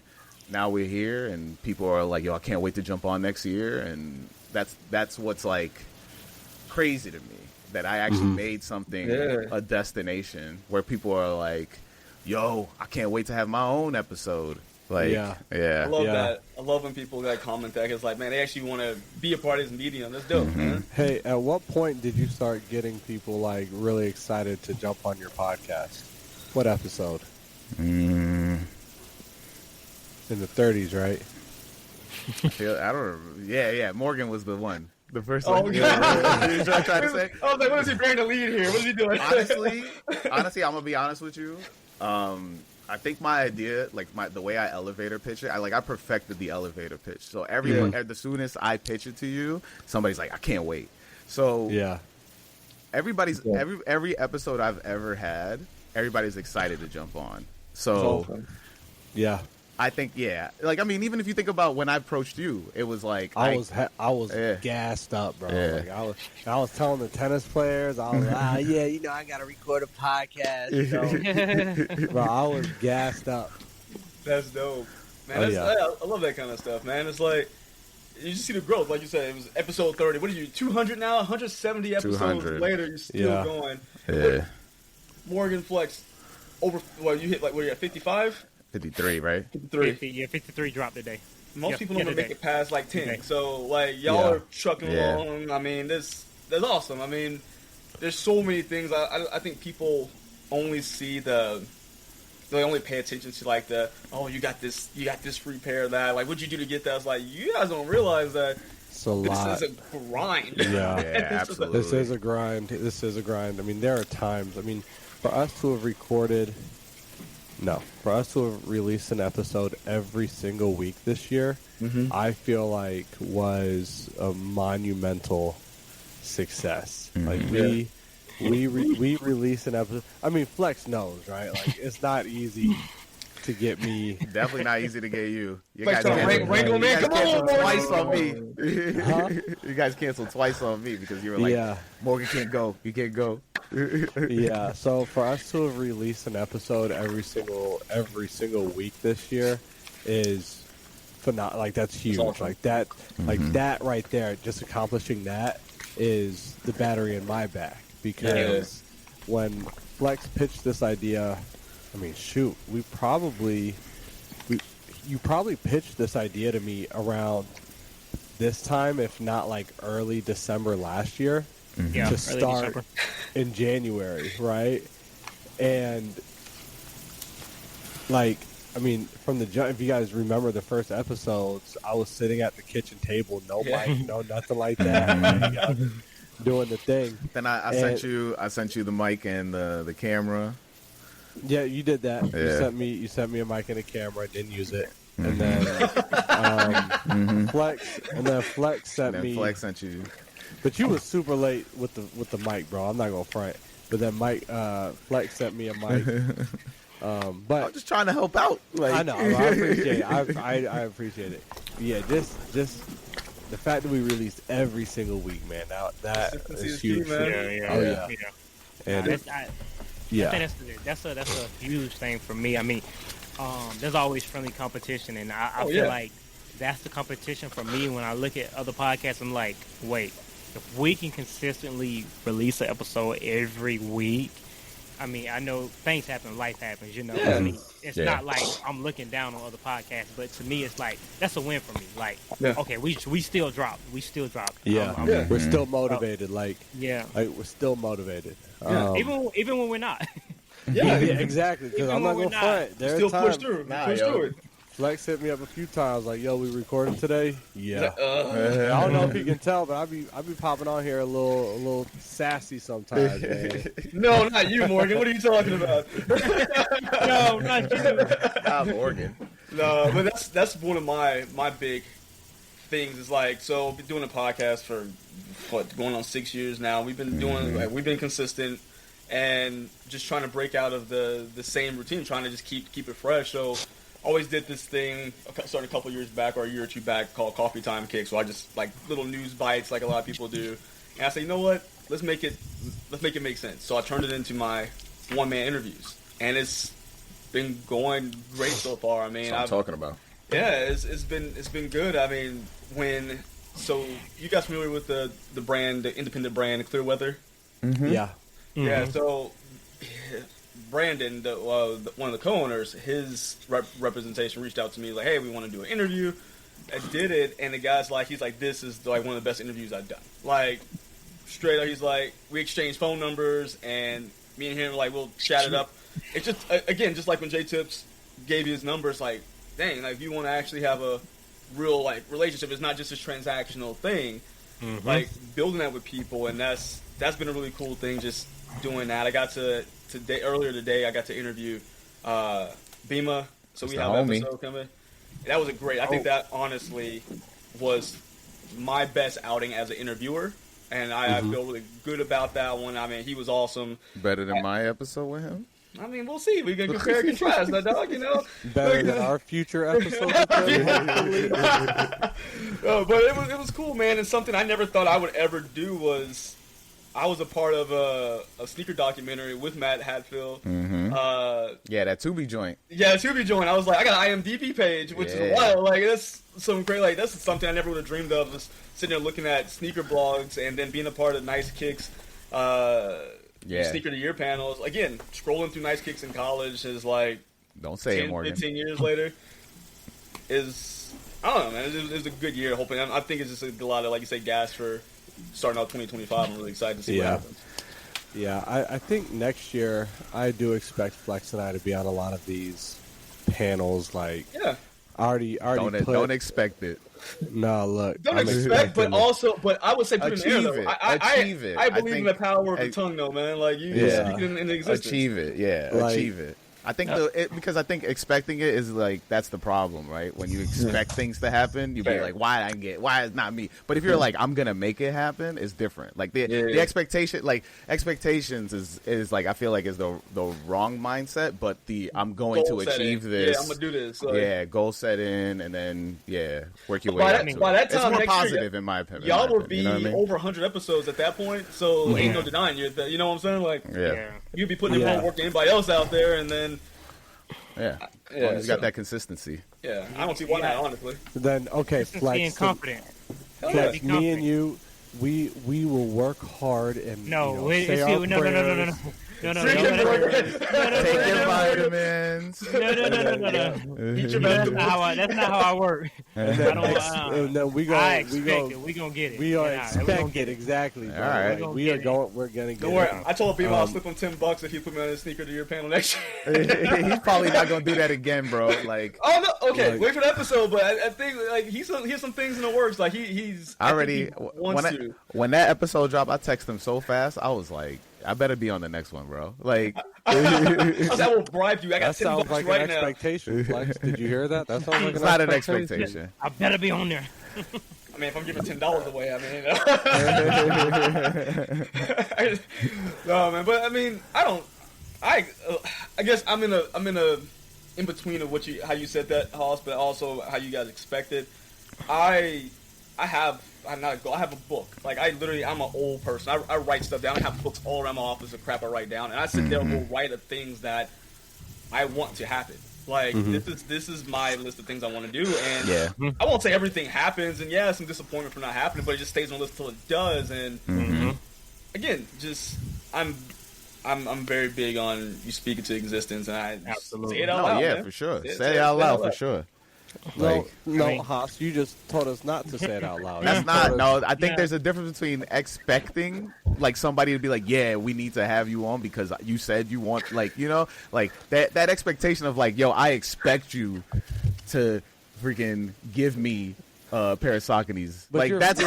now we're here, and people are like, yo, I can't wait to jump on next year. And that's what's like crazy to me, that I actually made something a destination where people are like, yo, I can't wait to have my own episode. Like, I love that. I love when people that comment that. It's like, man, they actually want to be a part of this medium. That's dope, man. Hey, at what point did you start getting people like really excited to jump on your podcast? What episode? In the 30s, right? I don't. Yeah. Morgan was the one. The first one. You trying to say? I was like, what is he bringing the lead here? What is he doing? Honestly, I'm gonna be honest with you. I think my idea, like the way I elevator pitch it, I perfected the elevator pitch. So everyone, as soon as I pitch it to you, somebody's like, I can't wait. So every episode I've ever had, everybody's excited to jump on. So I think, like, I mean, even if you think about when I approached you, it was like I was gassed up, bro. Like, I was telling the tennis players, I was like, I gotta record a podcast. Bro, I was gassed up. That's dope, man. I love that kind of stuff, man. It's like you just see the growth, like you said. It was episode 30. What are you, 200 now? 170 episodes later, you're still going. Yeah. Morgan Flex over. Well, you hit like what are you at 55? 53, right? 53. 53 dropped today. Most people don't make it past like 10. So like y'all are trucking along. I mean, that's awesome. I mean, there's so many things. I think people only see they only pay attention to like you got this free pair of that. Like, what'd you do to get that? I was like, you guys don't realize that it's a lot. This is a grind. Yeah, absolutely. This is a grind. I mean, there are times. I mean, for us to have recorded No, for us to have released an episode every single week this year, I feel like was a monumental success. Like we release an episode. I mean, Flex knows, right? Like it's not easy to get me. Definitely not easy to get you. You Flex guys canceled twice on me. Huh? You guys canceled twice on me because you were like, Morgan can't go. You can't go. Yeah. So for us to have released an episode every single week this year is phenomenal. Like that's huge. Awesome. Like that. Like that right there. Just accomplishing that is the battery in my back. Because when Flex pitched this idea, I mean, shoot, you probably pitched this idea to me around this time, if not like early December last year, to start in January, right? And like, I mean, from the if you guys remember the first episodes, I was sitting at the kitchen table, no mic, no nothing like that. Like, doing the thing. Then I sent you the mic and the camera. Yeah, you did that. Yeah. You sent me a mic and a camera. I didn't use it. And then Flex sent me. Flex sent you. But you was super late with the mic, bro. I'm not gonna front. But then Flex sent me a mic. But I'm just trying to help out. Like. I know. I appreciate it. I appreciate it. Yeah, just the fact that we released every single week, man. That is huge. Yeah. And I think that's a huge thing for me. I mean, there's always friendly competition, and I feel like that's the competition for me. When I look at other podcasts, I'm like, wait, if we can consistently release an episode every week, I mean, I know things happen, life happens, you know. I mean, it's not like I'm looking down on other podcasts, but to me, it's like that's a win for me. Like, okay, we still dropped. Yeah, we're still motivated. Like we're still motivated. Even when we're not. Yeah, exactly. Because I'm not gonna front. There's still time. push through. Push through it. Flex hit me up a few times, like, "Yo, we recording today." Yeah. I don't know if you can tell, but I be popping on here a little sassy sometimes, man. No, not you, Morgan. What are you talking about? No, not you. Morgan. No, but that's one of my big things. Is like, so I've been doing a podcast for going on 6 years now. We've been doing we've been consistent and just trying to break out of the same routine, trying to just keep it fresh. So always did this thing starting a couple years back or a year or two back called Coffee Time Kicks. So I just like little news bites like a lot of people do. And I say, you know what? Let's make it make sense. So I turned it into my one-man interviews, and it's been going great so far. I mean, that's what I'm talking about. Yeah, it's been good. I mean, so you guys familiar with the brand, the independent brand Clearweather? Mm-hmm. Yeah. Mm-hmm. Yeah. So Brandon, one of the co-owners, his representation reached out to me like, "Hey, we want to do an interview." I did it, and the guy's like, he's like, "This is like one of the best interviews I've done." Like straight up, he's like, we exchanged phone numbers, and me and him like we'll chat it up. It's just again, just like when J Tips gave you his numbers, like, dang, like if you want to actually have a real like relationship, it's not just a transactional thing. Mm-hmm. Like building that with people, and that's been a really cool thing. Just doing that. I got earlier today. I got to interview Bima, so we have an episode coming. That was I think that honestly was my best outing as an interviewer, and I feel really good about that one. I mean, he was awesome. Better than my episode with him? I mean, we'll see. We can compare and contrast, that dog. You know, better than our future episodes. But it was cool, man. And something I never thought I would ever do was I was a part of a sneaker documentary with Matt Hatfield. Mm-hmm. That Tubi joint. Yeah, Tubi joint. I was like, I got an IMDb page, which is wild. Like, that's some great. Like, that's something I never would have dreamed of. Was sitting there looking at sneaker blogs and then being a part of Nice Kicks. Sneaker of the Year panels. Again, scrolling through Nice Kicks in college is like, don't say 10, it, Morgan. 15 years later is, I don't know, man. It was a good year. Hoping I think it's just a lot of, like you say, gas for starting out 2025. I'm really excited to see what happens. Yeah, I think next year I do expect Flex and I to be on a lot of these panels. Like, already don't expect it. No, look. Don't expect, but I would say put it in there. Achieve it. I believe in the power of the tongue, though, man. Like you speak it into existence. Achieve it, like, achieve it. I think because I think expecting it is like that's the problem, right? When you expect things to happen, you be like, why is not me? But if you're like, I'm gonna make it happen, it's different. Like the expectation, like expectations is like I feel like is the wrong mindset. But I'm going to achieve this. Yeah, I'm gonna do this. Like, goal setting, and then work your way up to it. That time, it's more positive in my opinion. Y'all will be over 100 episodes at that point, so ain't no denying you. You know what I'm saying? Like, you'd be putting more work than anybody else out there, and then. As long as you got that consistency. Yeah, I don't see why not, honestly. Then Flex. Being confident. Flex, me and you, we will work hard and no. Say our prayers. No. Take your vitamins. No. That's not how I work. We gonna get it. We are expect it exactly. All right, we're gonna get it. Don't worry. I told people I'll slip him $10 if he put me on his sneaker to your panel next year. He's probably not gonna do that again, bro. Like, oh no, okay, wait for the episode. But I think like he's some things in the works. Like he's already when that episode dropped, I texted him so fast. I was like, I better be on the next one, bro. Like, I will bribe you. I got that sounds like right an expectation. Flex, did you hear that? That sounds like it's not an expectation. I better be on there. I mean, if I'm giving $10 away, I mean, no, man. But I mean, I guess I'm in between of how you said that, Hoss, but also how you guys expected. I have a book. Like I'm an old person. I write stuff down. I have books all around my office of crap I write down, and I sit there and will write of things that I want to happen. Like this is my list of things I want to do, and I won't say everything happens, and some disappointment for not happening, but it just stays on the list till it does. And again, just I'm very big on you speak it to existence, and I absolutely say it out loud. Yeah, man. for sure. Say it out loud for sure. Haas, you just told us not to say it out loud. That's not. No, I think there's a difference between expecting, like, somebody to be like, yeah, we need to have you on because you said you want, like, like that expectation of like, yo, I expect you to freaking give me a pair of Sauconys. Like, that's, you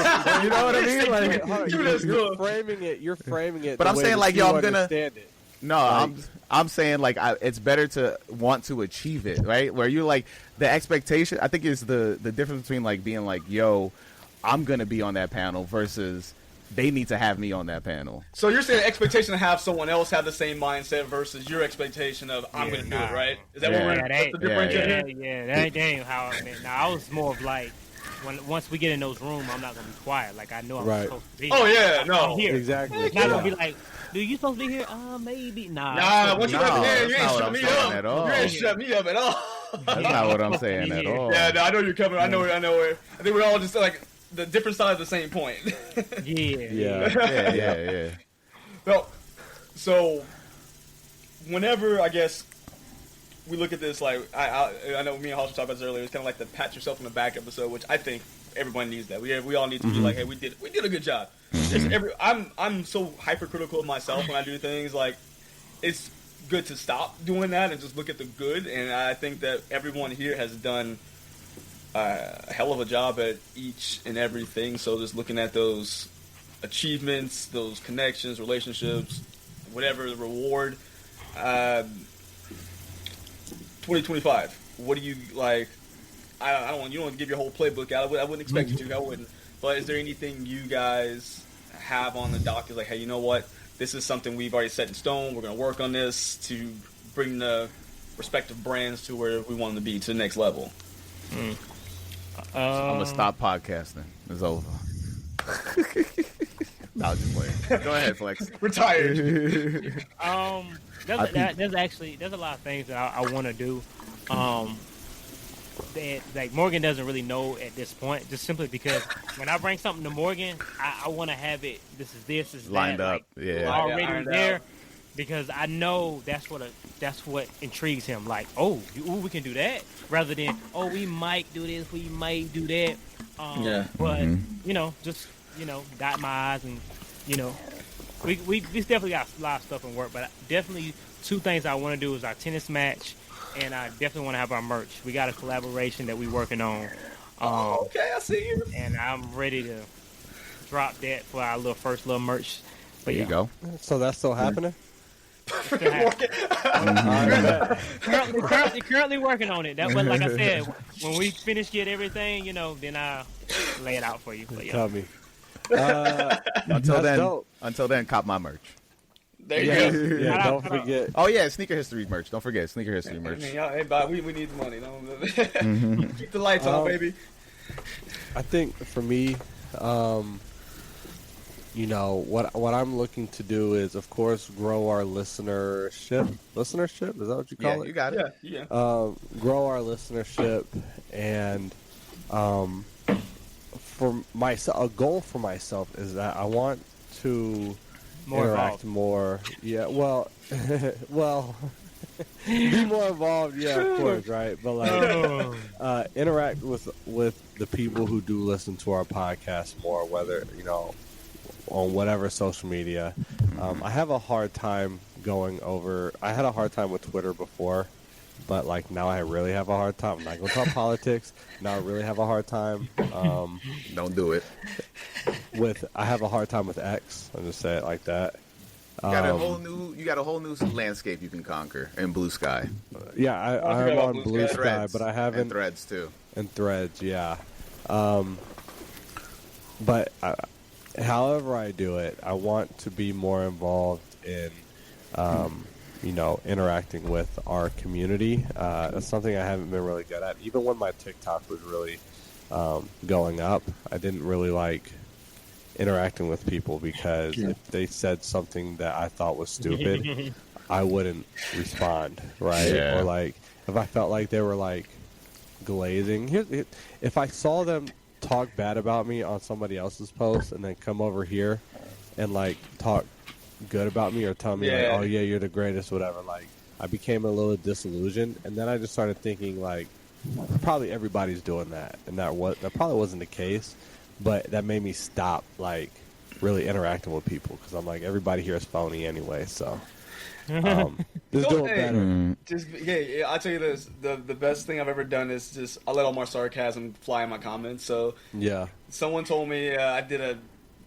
know what I mean? Like, you're framing it. But I'm saying, like, yo, I'm gonna. No, like, I'm saying like it's better to want to achieve it, right? Where you're like the expectation. I think is the difference between like being like, yo, I'm gonna be on that panel versus they need to have me on that panel. So you're saying expectation to have someone else have the same mindset versus your expectation of I'm gonna do it, right? Is that what we're the differentiator? That ain't how I meant. Now I was more of like. Once we get in those rooms, I'm not gonna be quiet. Like I know I'm supposed to be. Oh yeah, no, I'm here. Exactly. It's not gonna be like, do you supposed to be here? Maybe. Nah. Once you got here, you ain't shut me up. You ain't shut me up at all. That's not what I'm saying at all. Yeah, no, I know you're coming. I know where. I think we're all just like the different sides of the same point. Yeah. Well, so whenever I guess. We look at this like I know me and Hoss were talking about this earlier. It's kind of like the pat yourself on the back episode, which I think everyone needs that. We all need to be like, hey, we did a good job. I'm so hypercritical of myself when I do things. Like it's good to stop doing that and just look at the good. And I think that everyone here has done a hell of a job at each and everything. So just looking at those achievements, those connections, relationships, whatever the reward. 2025. What do you like? I don't want you don't give your whole playbook out. I wouldn't expect you to. I wouldn't. But is there anything you guys have on the docket? Like, hey, you know what? This is something we've already set in stone. We're going to work on this to bring the respective brands to where we want them to be to the next level. I'm gonna stop podcasting. It's over. I was just playing. Go ahead, Flex. Retired. There's a lot of things that I want to do. That like Morgan doesn't really know at this point, just simply because when I bring something to Morgan, I want to have it. This is lined that, up, like, already there, because I know that's what intrigues him. Like, we can do that, rather than we might do this, we might do that. But just dot my I's and we definitely got a lot of stuff in work. But definitely two things I want to do is our tennis match. And I definitely want to have our merch. We got a collaboration that we're working on. Okay, I see you. And I'm ready to drop that for our first little merch. But there you go. So that's still happening? Currently working on it. But like I said, when we finish get everything, then I'll lay it out for you. But, Tell me. Until then, cop my merch. There you go. Yeah, don't forget. Oh yeah, Sneaker History merch. Don't forget Sneaker History merch. Hey, Bob, we need the money. Keep the lights on, baby. I think for me, what I'm looking to do is, of course, grow our listenership. Listenership, is that what you call it? You got it. Yeah. Grow our listenership, and for myself, a goal for myself is that I want to interact more. Yeah, well, be more involved. Yeah, of course, right. But like, interact with the people who do listen to our podcast more, whether on whatever social media. I have a hard time I had a hard time with Twitter before, but like now I really have a hard time. I'm not going to talk politics. Now I really have a hard time. Don't do it. I have a hard time with X. I'll just say it like that. You got a whole new landscape you can conquer in Blue Sky. Yeah, I'm on Blue Sky, Threads, but I haven't. And Threads too. And Threads, yeah. But however I do it, I want to be more involved in, interacting with our community. That's something I haven't been really good at. Even when my TikTok was really going up, I didn't really like interacting with people because if they said something that I thought was stupid, I wouldn't respond, right? Yeah. Or like if I felt like they were like glazing. If I saw them talk bad about me on somebody else's post and then come over here and like talk good about me or tell me like, oh yeah, you're the greatest, whatever, like I became a little disillusioned, and then I just started thinking like probably everybody's doing that, and that probably wasn't the case, but that made me stop like really interacting with people because I'm like, everybody here is phony anyway, so just doing better. I'll tell you this: the best thing I've ever done is just I let all my sarcasm fly in my comments. So yeah, someone told me I did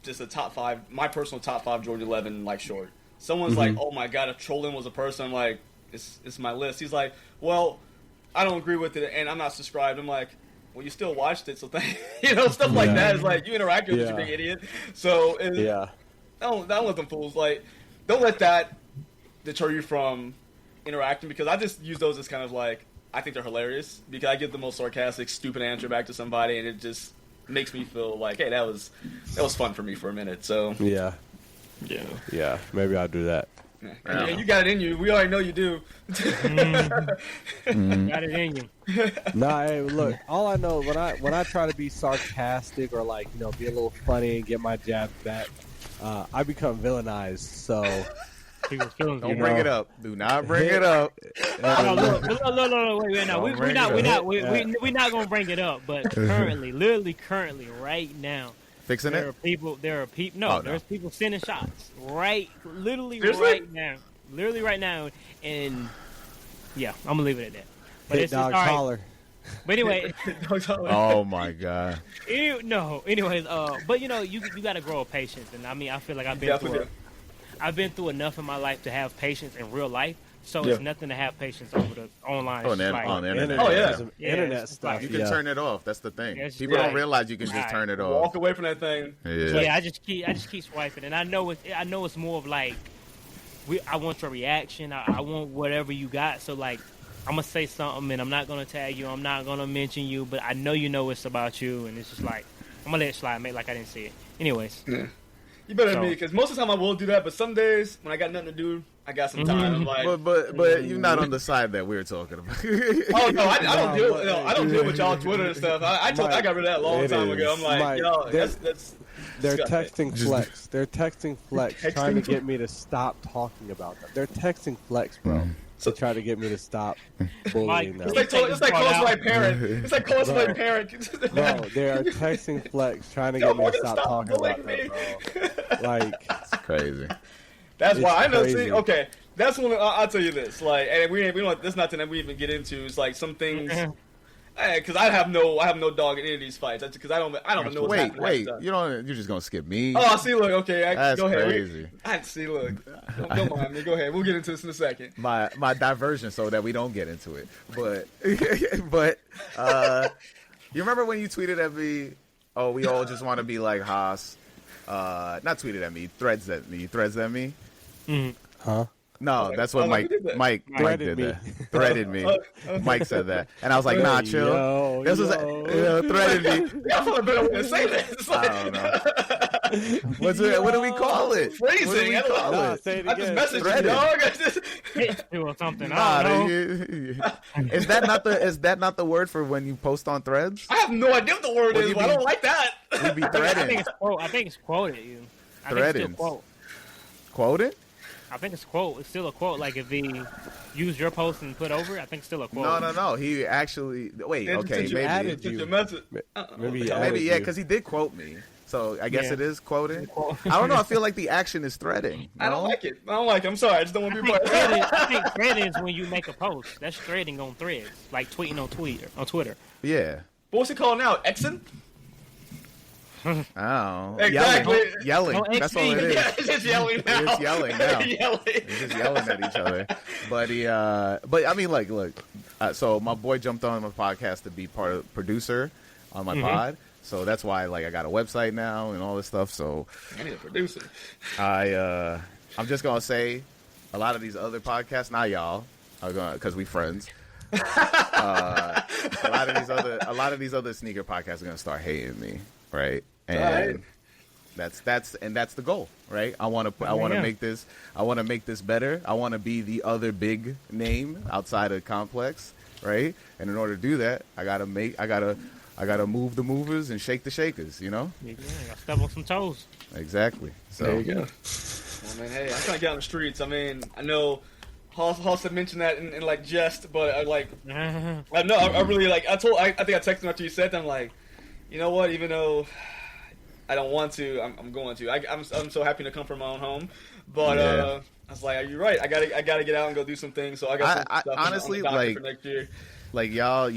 just a top 5, my personal top 5 Georgia 11 like short. Someone's like, "Oh my god, if trolling was a person," I'm like, "It's my list." He's like, "Well, I don't agree with it, and I'm not subscribed." I'm like, well, you still watched it, so stuff like that is like you interacted with you big idiot. So don't let them fools. Like, don't let that deter you from interacting, because I just use those as kind of like, I think they're hilarious because I give the most sarcastic, stupid answer back to somebody, and it just makes me feel like, hey, that was fun for me for a minute. So yeah, maybe I'll do that. Yeah, you got it in you. We already know you do. Got it in you. Nah, hey, look, all I know when I try to be sarcastic or like be a little funny and get my jab back, I become villainized. So don't bring it up. Do not bring it up. No, wait, no, we're not gonna bring it up. But currently, right now, fixing there it. There are people. There's people sending shots literally right now, and yeah, I'm gonna leave it at that. But Hit dog holler. But anyway, oh my god. Anyways, but you gotta grow a patience, and I mean, I feel like I've been through enough in my life to have patience in real life. So it's nothing to have patience over the online. On the internet. Oh yeah, internet stuff. You can turn it off. That's the thing. People don't realize you can just turn it off. Walk away from that thing. Yeah, I just keep swiping, and I know it's more of like, I want your reaction. I want whatever you got. So like, I'm gonna say something, and I'm not gonna tag you. I'm not gonna mention you, but I know it's about you, and it's just like, I'm gonna let it slide, make like I didn't see it. Anyways. Yeah. You better than me, because most of the time I will do that, but some days when I got nothing to do, I got some time. I'm like, but you're not on the side that we're talking about. Oh no, I don't deal with y'all Twitter and stuff. I got rid of that a long time ago. I'm like, yo, that's they're texting Flex. They're texting Flex, trying to get me to stop talking about them. They're texting Flex, bro. So try to get me to stop bullying them. It's like close to my parent. It's like close to my parent. Bro, they are texting Flex trying to get me to stop talking about them, bro. Like, it's crazy. That's why I know. See, okay, that's when I'll tell you this. Like, and we don't. That's not something we even get into. It's like some things. Because I have no dog in any of these fights. That's because I don't know what's happening. Wait, you're just gonna skip me? Oh, see, look, okay, that's go ahead. crazy. Look, don't mind me. Go ahead. We'll get into this in a second. My diversion, so that we don't get into it. But you remember when you tweeted at me? Oh, we all just want to be like Haas. Not tweeted at me, threads at me. Mm-hmm. Huh? No, that's what Mike did that. Threaded me. Mike said that, and I was like, "Nah, chill." Threaded me. I feel a better way to say this. I don't know. What do we call it? Phrasing. Say it I again. just messaged you, dog. Hit you or something. Is that not the word for when you post on Threads? I have no idea what the word is. But I don't like that. You'd be threading. I think it's quoted. You. Threading. Quoted? I think it's quote. It's still a quote. Like if he used your post and put over it, I think it's still a quote. No. He actually Maybe yeah, because he did quote me. So I guess it is quoting. I don't know. I feel like the action is threading. No? I don't like it. I'm sorry. I just don't want to be part of it. I think threading is when you make a post. That's threading on Threads, like tweeting on Twitter. Yeah. But what's it called now? Exing? Oh, exactly. Yelling. That's all it is. It's just yelling now. It's yelling now. It's just yelling at each other. But I mean, like, look. So my boy jumped on my podcast to be part of producer on my pod. So that's why, like, I got a website now and all this stuff. So I need a producer. I'm just gonna say, a lot of these other podcasts, not y'all, because we friends. A lot of these other sneaker podcasts are gonna start hating me. Right, and that's the goal, right? I want to make this better. I want to be the other big name outside of Complex, right? And in order to do that, I gotta move the movers and shake the shakers, you know? Yeah, gotta step on some toes. Exactly. So there you go. Well, man, hey, I'm trying to get on the streets. I mean, I know Hoss had mentioned that in like jest, but I really like. I think I texted him after you said that. I'm like, you know what? Even though I don't want to, I'm going to. I'm so happy to come from my own home, but I was like, "Are you right? I gotta get out and go do some things." So I got some stuff honestly, on the for next year. Like y'all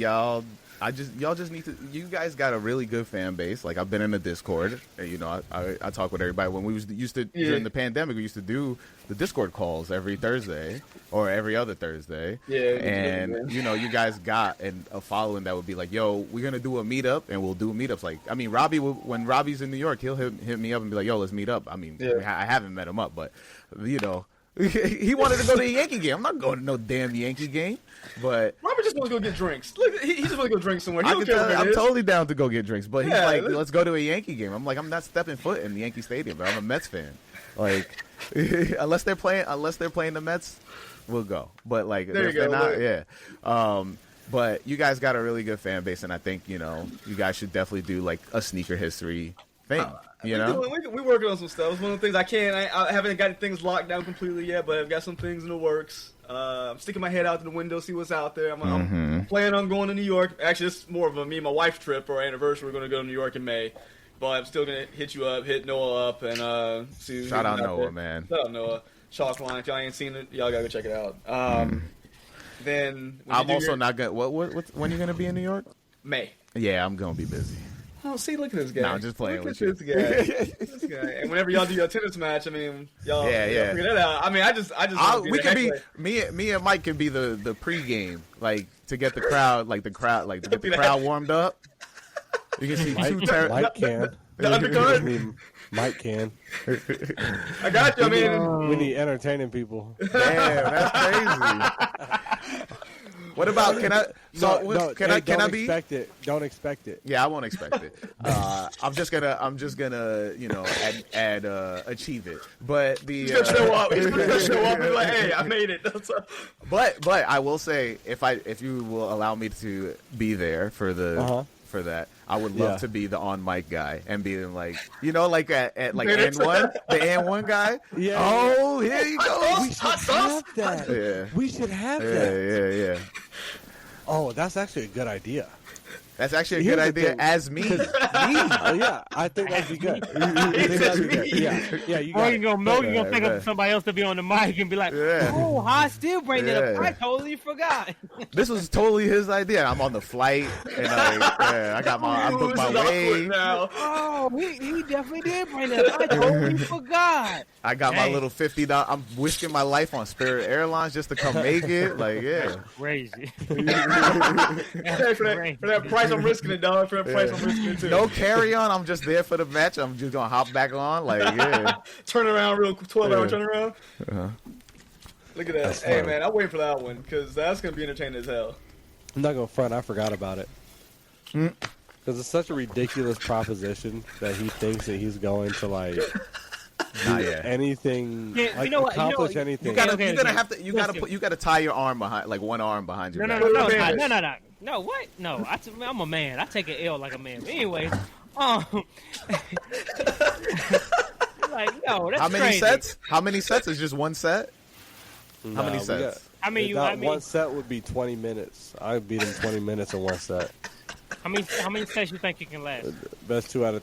just need to. You guys got a really good fan base. Like I've been in the Discord. You know, I talk with everybody. When we used to during the pandemic, we used to do the Discord calls every Thursday or every other Thursday. Yeah, and you know, you guys got a following that would be like, "Yo, we're gonna do a meetup," and we'll do meetups. Like, I mean, Robbie, when Robbie's in New York, he'll hit me up and be like, "Yo, let's meet up." I mean, I haven't met him up, but you know. He wanted to go to a Yankee game. I'm not going to no damn Yankee game. But Robert just wants to go get drinks. Look, he just wants to go drink somewhere. I'm totally down to go get drinks. But he's like, let's go to a Yankee game. I'm like, I'm not stepping foot in the Yankee Stadium, but I'm a Mets fan. Like, unless they're playing the Mets, we'll go. But like, if they're not, but you guys got a really good fan base, and I think you guys should definitely do like a sneaker history thing. We're working on some stuff. It's one of the things I haven't got things locked down completely yet, but I've got some things in the works. I'm sticking my head out to the window, see what's out there. I'm planning on going to New York. Actually, it's more of a me and my wife trip for our anniversary. We're going to go to New York in May. But I'm still going to hit Noah up and see. Shout out Noah, man. Shout out Noah. Chalk Line. If y'all ain't seen it, y'all got to go check it out. Then I'm also not going to. When are you going to be in New York? May. Yeah, I'm going to be busy. Oh, see, look at this guy. No, I'm just playing with you. This guy. And whenever y'all do your tennis match, I mean, y'all figure that out. I mean, I just we can be me and Mike can be the pregame, like to get the crowd, to get the crowd warmed up. You can see Mike can. The undercard. Mike can. I got you. I mean, we need entertaining people. Damn, that's crazy. What about can I? So can I be? Don't expect it. Yeah, I won't expect it. I'm just gonna add achieve it. But the he's gonna show up. He's gonna show up and be like, hey, I made it. But I will say if you will allow me to be there for that, I would love to be the on mic guy and be like at like N1, the N1 guy. Yeah. Oh, here you go. We should have that. Yeah. We should have that. Yeah. Oh, that's actually a good idea. That's actually a good idea. As me. Yeah, I think that'd be good. Yeah, you got it. You're gonna pick up somebody else to be on the mic and be like, "Oh, I still bring it up. I totally forgot." This was totally his idea. I'm on the flight, and I booked my way. Oh, he definitely did bring it up. I totally forgot. I got my little $50. I'm risking my life on Spirit Airlines just to come make it. Like, yeah, crazy. For that price, I'm risking it, dog. For that price, I'm risking it too. No carry on. I'm just there for the match. I'm just gonna hop back on. Like, yeah. Turn around real 12-hour turnaround. Uh-huh. Look at that. That's hey, fun. man, I'm waiting for that one because that's gonna be entertaining as hell. I'm not gonna front. I forgot about it because it's such a ridiculous proposition that he thinks that he's going to like do anything, like accomplish anything. You gotta tie your arm behind, like one arm behind your back. No, what? No, I'm a man. I take an L like a man. But anyways, like, no, that's How many crazy. sets? How many sets is just one set? How many sets? One set would be 20 minutes. I would beat him 20 minutes in one set. How many sets you think you can last? Best 2 out of.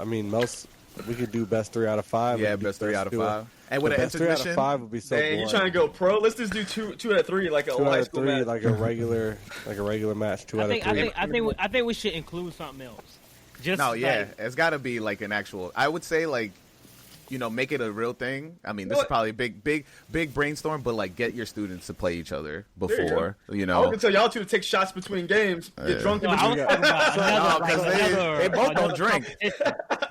Most we could do best 3 out of 5. Yeah, best 3 out of 5. And with an best 3 out of 5 would be so boring. You trying to go pro? Let's just do 2 out of 3, like a high school match. like a regular match. 2 out of 3. I think we should include something else. It's got to be like an actual. I would say like, make it a real thing. I mean, this is probably a big brainstorm, but like get your students to play each other before. I can tell y'all two to take shots between games, get drunk in between. They both don't drink. They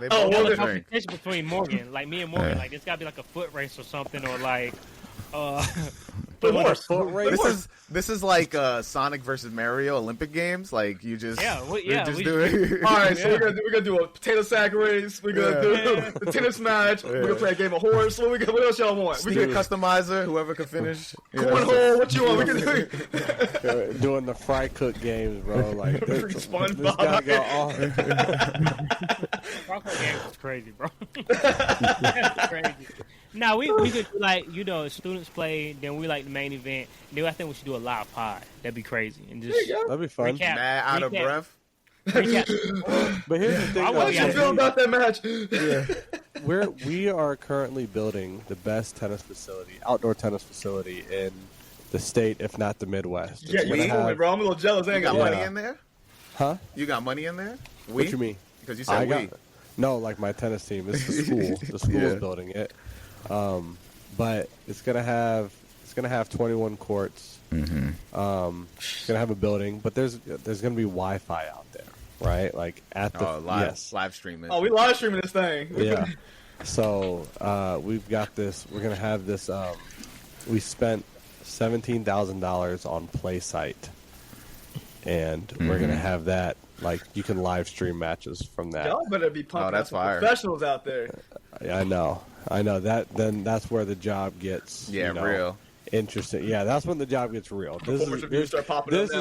both don't drink. Competition between Morgan, like me and Morgan, like it's got to be like a foot race or something, or like. This is like Sonic versus Mario Olympic Games. Like you just do it. All right, so we're gonna do a potato sack race. We're gonna do the tennis match. We're gonna play a game of horse. What else y'all want? We can customizer. Whoever can finish. Cornhole. What you want? We can do doing the fry cook games, bro. Like this SpongeBob. Fry cook games is crazy, bro. That's crazy. Now we could like students play, then we like the main event. Then I think we should do a live pod. That'd be crazy and just that'd be fun. Mad out of breath. But here's the thing. How you feel about that match? We are currently building the best outdoor tennis facility in the state, if not the Midwest. Yeah, you have, bro. I'm a little jealous. I ain't got money in there. Huh? You got money in there? What you mean? Because you said No, like my tennis team. It's the school. The school is building it. But it's gonna have 21 courts. Mm-hmm. It's gonna have a building, but there's gonna be Wi-Fi out there, right? Like at the live streaming. Oh, we live streaming this thing. Yeah. So we've got this. We're gonna have this. We spent $17,000 on PlaySite, and we're gonna have that. Like you can live stream matches from that. Y'all better be pumping out some professionals out there. I know that. Then that's where the job gets real interesting. Yeah, that's when the job gets real. This is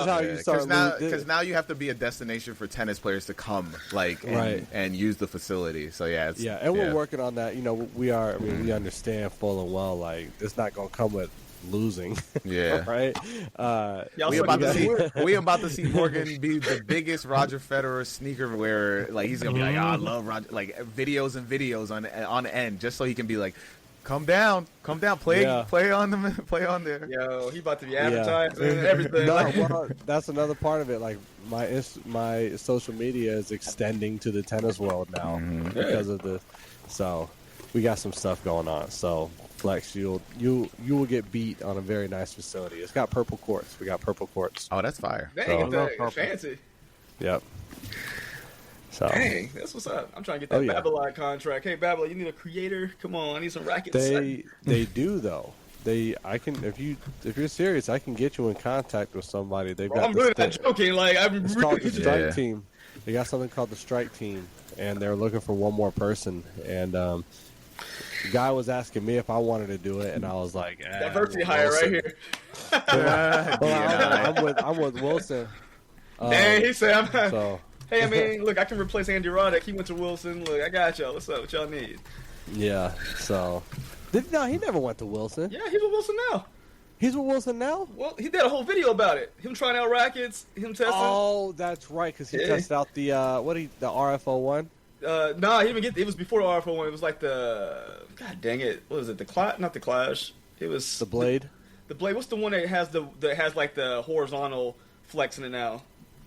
how you start. Because now you have to be a destination for tennis players to come, and use the facility. So we're working on that. We are. I mean, we understand full and well. Like it's not gonna come with losing. Yeah. Right. We about to see Morgan be the biggest Roger Federer sneaker wearer. Like he's gonna be like, I love Roger. Like videos on end, just so he can be like, come down, play on there. Yo, he about to be advertising and everything. Well, that's another part of it. Like my social media is extending to the tennis world now because of the. So we got some stuff going on. So. Flex, you will get beat on a very nice facility. It's got purple courts. We got purple courts. Oh, that's fire. Dang, that's fancy. Yep. So dang, that's what's up. I'm trying to get that Babylon contract. Hey, Babylon, you need a creator? Come on, I need some rackets. They do though. If you're serious, I can get you in contact with somebody. I'm really not joking. Like it's called the Strike Team. They got something called the Strike Team, and they're looking for one more person. And the guy was asking me if I wanted to do it, and I was like, diversity hire right here. I'm with Wilson. Dang, he said, hey, I mean, look, I can replace Andy Roddick. He went to Wilson. Look, I got y'all. What's up? What y'all need? Yeah, so. He never went to Wilson. Yeah, he's with Wilson now. He's with Wilson now? Well, he did a whole video about it. Him trying out rackets, him testing. Oh, that's right, because he tested out the the RFO1. Nah, he didn't get. It was before the RFO1. It was like the. God dang it! What was it? The Clash? Not the Clash. It was the Blade. The Blade. What's the one that has like the horizontal flex in it now?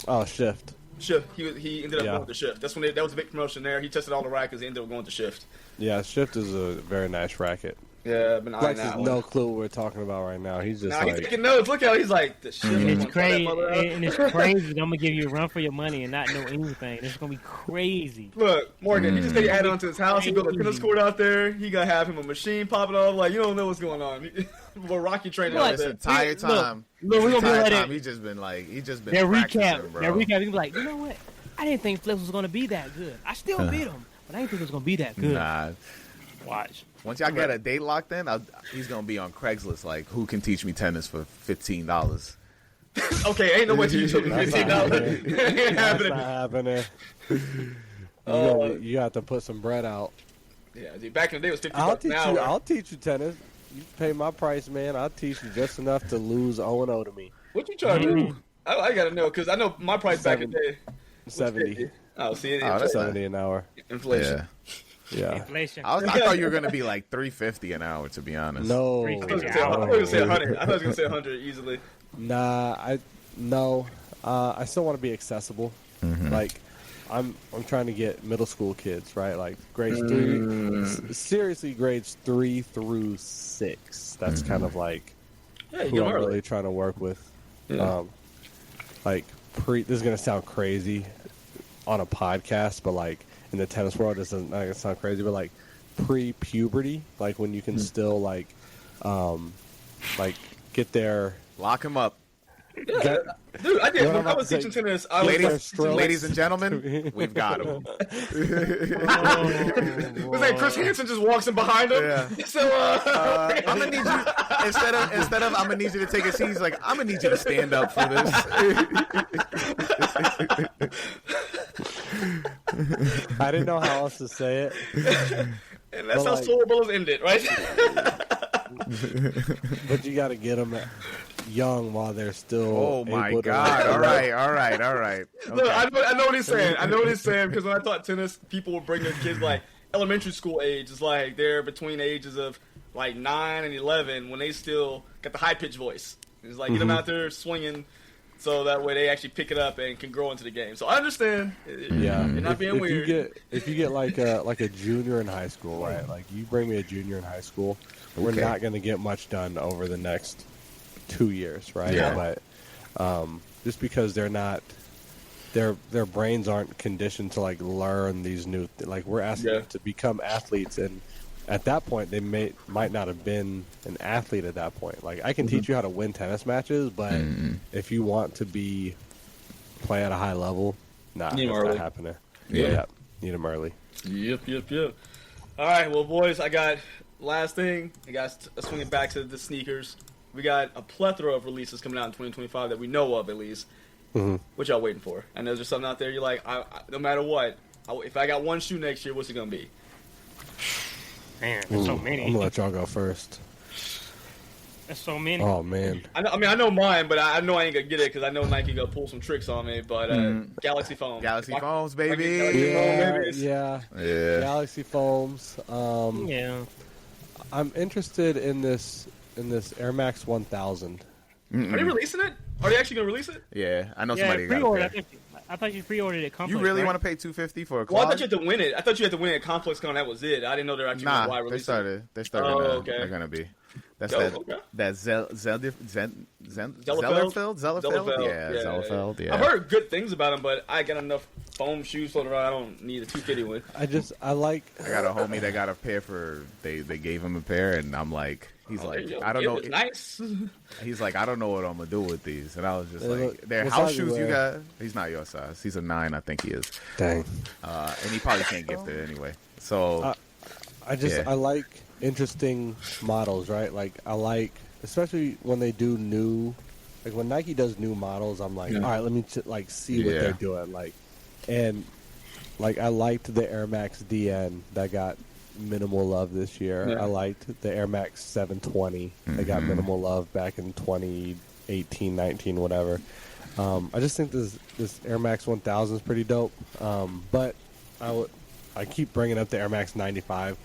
Oh, Shift. Shift. He ended up going with the Shift. That's when that was a big promotion there. He tested all the rackets. He ended up going with the Shift. Yeah, Shift is a very nice racket. Yeah, I've been eyeing Flex that has one. no clue what we're talking about right now. He's just he's taking notes. Look how he's like, the shit. And it's crazy. And it's crazy. I'm gonna give you a run for your money and not know anything. It's gonna be crazy. Look, Morgan, you just take add on to his house. He built a tennis court out there. He gonna have him a machine popping off. Like, you don't know what's going on. We're Rocky training out This there. entire time. Look, we're gonna be like He's just been their recap. Their recap. He's like, you know what? I didn't think Flex was gonna be that good. I still beat him, but I didn't think it was gonna be that good. Nah. Watch. Once y'all get a date locked in, he's gonna be on Craigslist. Like, who can teach me tennis for $15? Okay, ain't no way to teach me $15. Ain't happening. You have to put some bread out. Yeah, dude, back in the day it was $50 an hour. I'll teach you tennis. You pay my price, man. I'll teach you just enough to lose 0-0 to me. What you trying to do? I gotta know, because I know my price back in the day. 70. Oh, see, that's 70 an hour. Inflation. Yeah. Inflation. I thought you were gonna be like $350 an hour, to be honest. No. I thought you were gonna say 100. I thought you were gonna say 100 easily. Nah, I still want to be accessible. Mm-hmm. Like, I'm trying to get middle school kids, right? Like grades 3, seriously grades 3 through 6. That's kind of like who I'm really trying to work with. Yeah. This is gonna sound crazy on a podcast, but like in the tennis world, this doesn't sound crazy, but like pre-puberty, like when you can still get there. Lock him up. Yeah. Dude, I did. When I was teaching tennis, ladies and gentlemen, we've got him. Was that Chris Hansen just walks in behind him? Yeah. So I'm gonna need you instead of I'm gonna need you to take a seat. He's like, I'm gonna need you to stand up for this. I didn't know how else to say it. And that's how Soul Brothers ended, right? But you got to get them young while they're still. Oh my God! All right. Okay. Look, I know what he's saying. I know what he's saying, because when I taught tennis, people would bring their kids like elementary school age. It's like they're between the ages of like 9 and 11 when they still got the high pitched voice. It's like get them out there swinging, so that way they actually pick it up and can grow into the game. So I understand. Yeah, you're not being weird. If you get like a junior in high school, right? Like you bring me a junior in high school, we're not going to get much done over the next 2 years, right? Yeah. But just because they're not, their brains aren't conditioned to like learn these new like we're asking them to become athletes, and at that point they might not have been an athlete at that point. Like I can teach you how to win tennis matches, but if you want to play at a high level, that's not happening. Yeah, need them early. Yep. All right, well, boys, I got last thing. I got swinging back to the sneakers. We got a plethora of releases coming out in 2025 that we know of, at least. What y'all waiting for? I know there's something out there you're like, no matter what, if I got one shoe next year, what's it gonna be? Man, there's so many. I'm gonna let y'all go first. There's so many. Oh man. I know mine, but I know I ain't gonna get it because I know Nike gonna pull some tricks on me. But Galaxy Foam, Foams, baby. Yeah. Galaxy Foams. I'm interested in this Air Max 1000. Are they releasing it? Are they actually gonna release it? Yeah, I know somebody got it. I thought you pre-ordered it. Complex, you really right? want to pay $250 for a clog? Well, I thought you had to win it. I thought you had to win it at Complex Con. That was it. I didn't know they're actually going to release it. They started. Okay. They're gonna be. That's okay. that Zellerfeld? Zellerfeld? Yeah, Zellerfeld. Yeah. I've heard good things about them, but I got enough foam shoes floating around. I don't need a 250 one. I got a homie that got a pair they gave him a pair, and I'm like, he's like, I don't know. Nice. He's like, I don't know what I'm gonna do with these, and I was just like, they're house shoes you got. He's not your size. He's a 9, I think he is. Dang. And he probably can't gift it anyway. So I like interesting models, right? Like I like, especially when they do new, like when Nike does new models, I'm like, all right, let me see what they're doing, like, and like I liked the Air Max DN that got minimal love this year. Yeah. I liked the Air Max 720. They got minimal love back in 2018, 19, whatever. I just think this Air Max 1000 is pretty dope. But I keep bringing up the Air Max 95.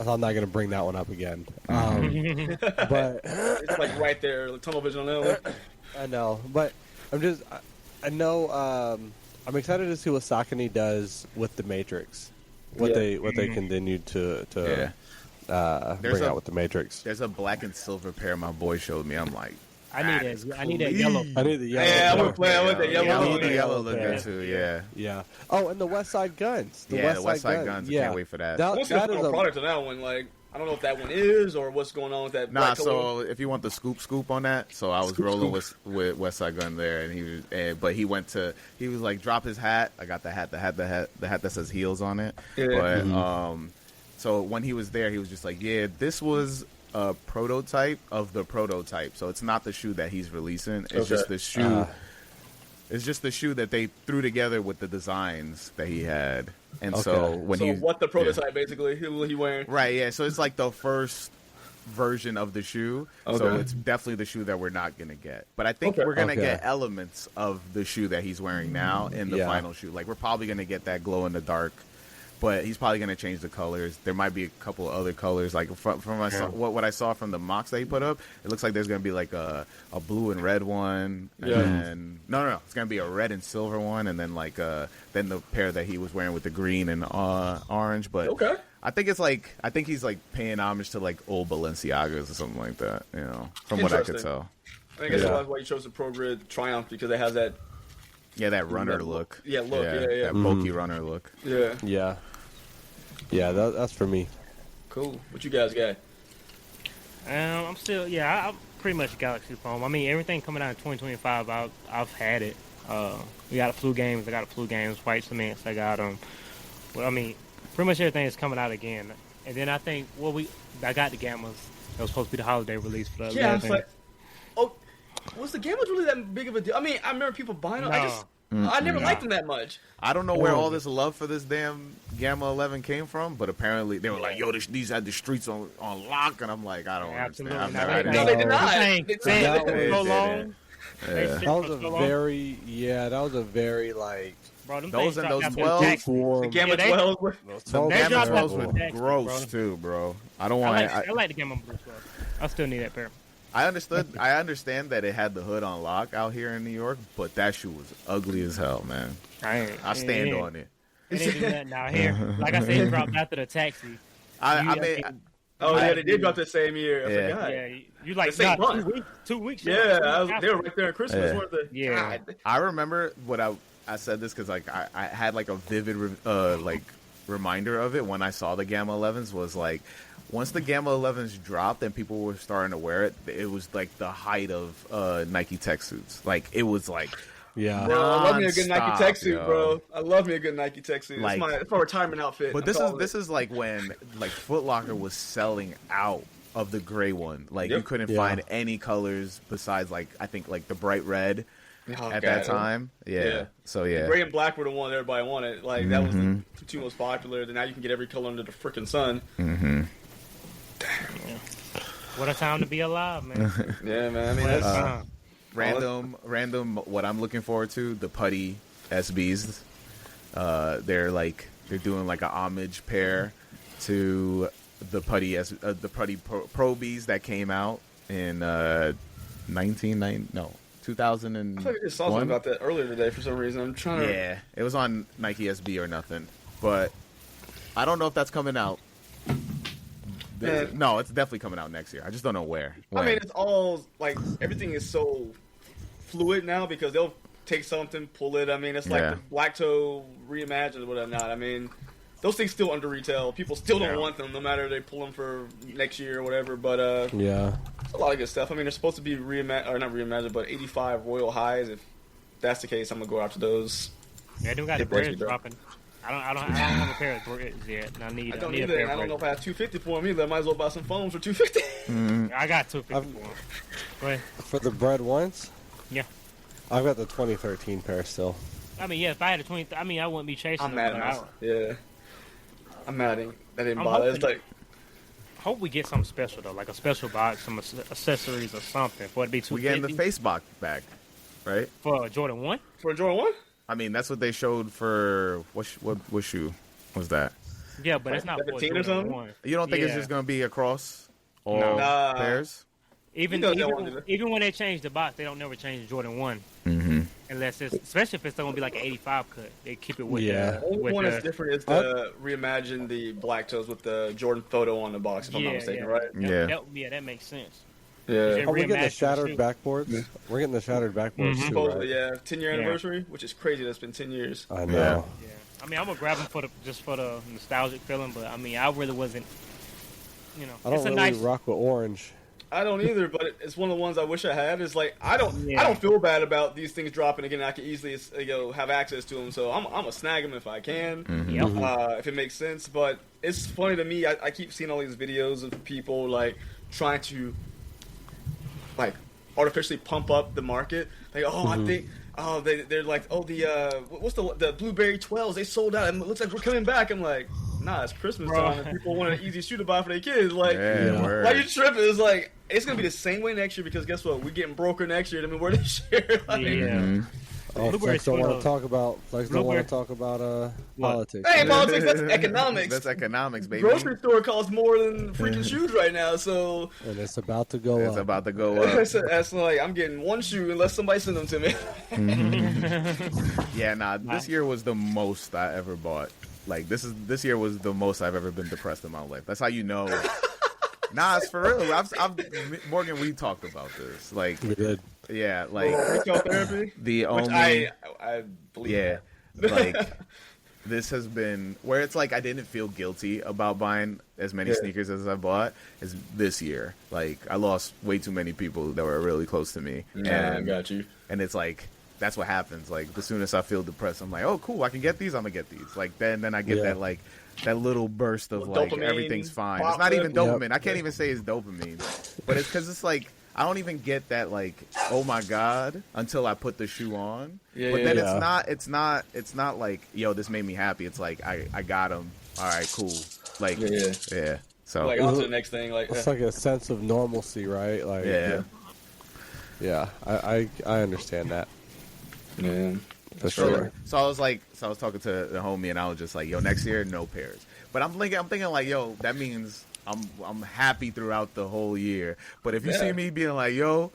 I'm not going to bring that one up again. But It's like right there, like tunnel vision on that one. I know, but I know. I'm excited to see what Saucony does with the Matrix. What they continue to bring out with the Matrix. There's a black and silver pair my boy showed me. I'm like, I need that yellow. I need the yellow. Yeah, I'm gonna play. I want the yellow. I need the one. yellow look good too. Yeah. Yeah. Oh, and the West Side Guns. The West Side Guns. I can't wait for that. What's the product on that one? Like, I don't know if that one is or what's going on with that. Nah, black so color. if you want the scoop on that, so I was rolling with West Side Gun there, and he was like, drop his hat. I got the hat that says heels on it. Yeah. But so when he was there, he was just like, yeah, this was a prototype of the prototype. So it's not the shoe that he's releasing. It's just the shoe. It's just the shoe that they threw together with the designs that he had. And so what the prototype basically? Who he wearing? Right, yeah. So it's like the first version of the shoe. Okay. So it's definitely the shoe that we're not going to get. But I think we're going to get elements of the shoe that he's wearing now in the final shoe. Like, we're probably going to get that glow in the dark, but he's probably going to change the colors. There might be a couple of other colors. Like, from what I saw from the mocks that he put up, it looks like there's going to be like a blue and red one. And no. It's going to be a red and silver one, and then like then the pair that he was wearing with the green and orange. But I think he's like paying homage to like old Balenciagas or something like that, you know, from what I could tell. I guess that's why he chose the Pro Grid Triumph, because it has that that runner look. Yeah, that bulky runner look. Yeah. Yeah, that's for me. Cool. What you guys got? I'm still, I'm pretty much Galaxy foam. I mean, everything coming out in 2025, I've had it. We got a flu games. I got a flu games. White cements. I got them. Well, I mean, pretty much everything is coming out again. And then I think, I got the Gammas. That was supposed to be the holiday release for the. Yeah, I was like, was the Gammas really that big of a deal? I mean, I remember people buying them. I never liked them that much. I don't know where all this love for this damn Gamma 11 came from, but apparently they were like, yo, these had the streets on lock, and I'm like, I don't understand. No, they did not. So long. That was a very like. Bro, those and those 12s. The Gamma 12s were. Some Gamma 12s were gross too, bro. I don't want. I like the Gamma Blue 12. I still need that pair. I understand that it had the hood on lock out here in New York, but that shoe was ugly as hell, man. I stand on it. They didn't do nothing out here. Like I said, it dropped after the taxi. They did drop the same year. I forgot. Yeah, you like the same month. 2 weeks. Yeah, they were right there at Christmas. Yeah. I remember what I said this because like I had like a vivid like reminder of it when I saw the Gamma 11s was like. Once the Gamma 11s dropped and people were starting to wear it, it was like the height of Nike tech suits. Like, it was like, bro, I love me a good Nike tech suit, bro. I love me a good Nike tech suit. Like, it's my retirement outfit. But this is like when like Foot Locker was selling out of the gray one. Like, you couldn't find any colors besides like I think like the bright red at that time. Yeah. So the gray and black were the one everybody wanted. Like that was the two most popular. Then now you can get every color under the freaking sun. Damn. What a time to be alive, man. Yeah, man. I mean, that's random. What I'm looking forward to, the Putty SBs. They're doing like a homage pair to the Putty Pro Bs that came out in 2001. I thought you saw something about that earlier today for some reason. I'm trying to. Yeah, it was on Nike SB or nothing, but I don't know if that's coming out. No, it's definitely coming out next year. I just don't know where. When. I mean, it's all like everything is so fluid now because they'll take something, pull it. I mean, it's like the Black Toe reimagined or whatnot. I mean, those things still under retail. People still don't want them, no matter if they pull them for next year or whatever. But it's a lot of good stuff. I mean, they're supposed to be not reimagined, but 85 Royal Highs. If that's the case, I'm gonna go after those. Yeah, they got the birds dropping. I don't have a pair of Threads yet. I need a pair. I don't know if I have 250 for them either. I might as well buy some foams for 250. I got 250 for them. Go ahead. For the bread ones? Yeah. I've got the 2013 pair still. I mean, if I had a 20, I wouldn't be chasing them. Yeah. I'm mad that didn't bother. It's like, hope we get something special though, like a special box, some accessories or something for it to be $250. We getting the face box back, right? For Jordan 1. For Jordan 1. I mean, that's what they showed for what shoe was that? Yeah, but it's not for Jordan or something? 1. You don't think it's just gonna be across all pairs? Even when they change the box, they don't never change the Jordan 1. Mm-hmm. Unless it's, especially if it's going to be like an 85 cut. They keep it with the only one that's different is to reimagine the black toes with the Jordan photo on the box, if I'm not mistaken, right? That makes sense. Yeah. Are we getting the shattered backboards? Yeah. We're getting the shattered backboards too, right? Yeah, 10-year anniversary, which is crazy. That's been 10 years. I know. Yeah. I mean, I'm going to grab them for the nostalgic feeling, but I mean, I really wasn't, I don't really rock with orange. I don't either, but it's one of the ones I wish I had. It's like I don't feel bad about these things dropping again. I can easily have access to them, so I'm gonna snag them if I can, if it makes sense. But it's funny to me. I keep seeing all these videos of people like trying to like artificially pump up the market. Like, I think. Oh, they're like, what's the Blueberry 12s? They sold out. It looks like we're coming back. I'm like, nah, it's Christmas time, and people want an easy shoe to buy for their kids. Like, why you tripping? It's like it's gonna be the same way next year because guess what? We're getting broker next year than we were this year. Like, Flex don't want to talk about politics. Hey, politics, that's economics. That's economics, baby. Grocery store costs more than freaking shoes right now, so and it's about to go up. It's about to go up. That's like I'm getting one shoe unless somebody sends them to me. This year was the most I ever bought. Like this year was the most I've ever been depressed in my life. That's how you know. Nah, it's for real. Morgan, we talked about this. Like we did. Yeah, like retail therapy. Which I believe. Yeah, like this has been where it's like I didn't feel guilty about buying as many sneakers as I bought as this year. Like I lost way too many people that were really close to me. Yeah, I got you. And it's like that's what happens. Like as soon as I feel depressed, I'm like, oh cool, I can get these. I'm gonna get these. Like then I get that little burst of like dopamine, everything's fine. It's not even dopamine. I can't even say it's dopamine, but it's because it's like. I don't even get that like, oh my god, until I put the shoe on. But then it's not like, yo, this made me happy. It's like I got them. All right, cool. Like yeah. So like on to the next thing. Like it's like a sense of normalcy, right? Like yeah. I understand that. Yeah, for sure. So I was talking to the homie, and I was just like, yo, next year no pairs. But I'm thinking like, yo, that means. I'm happy throughout the whole year. But if you see me being like, yo,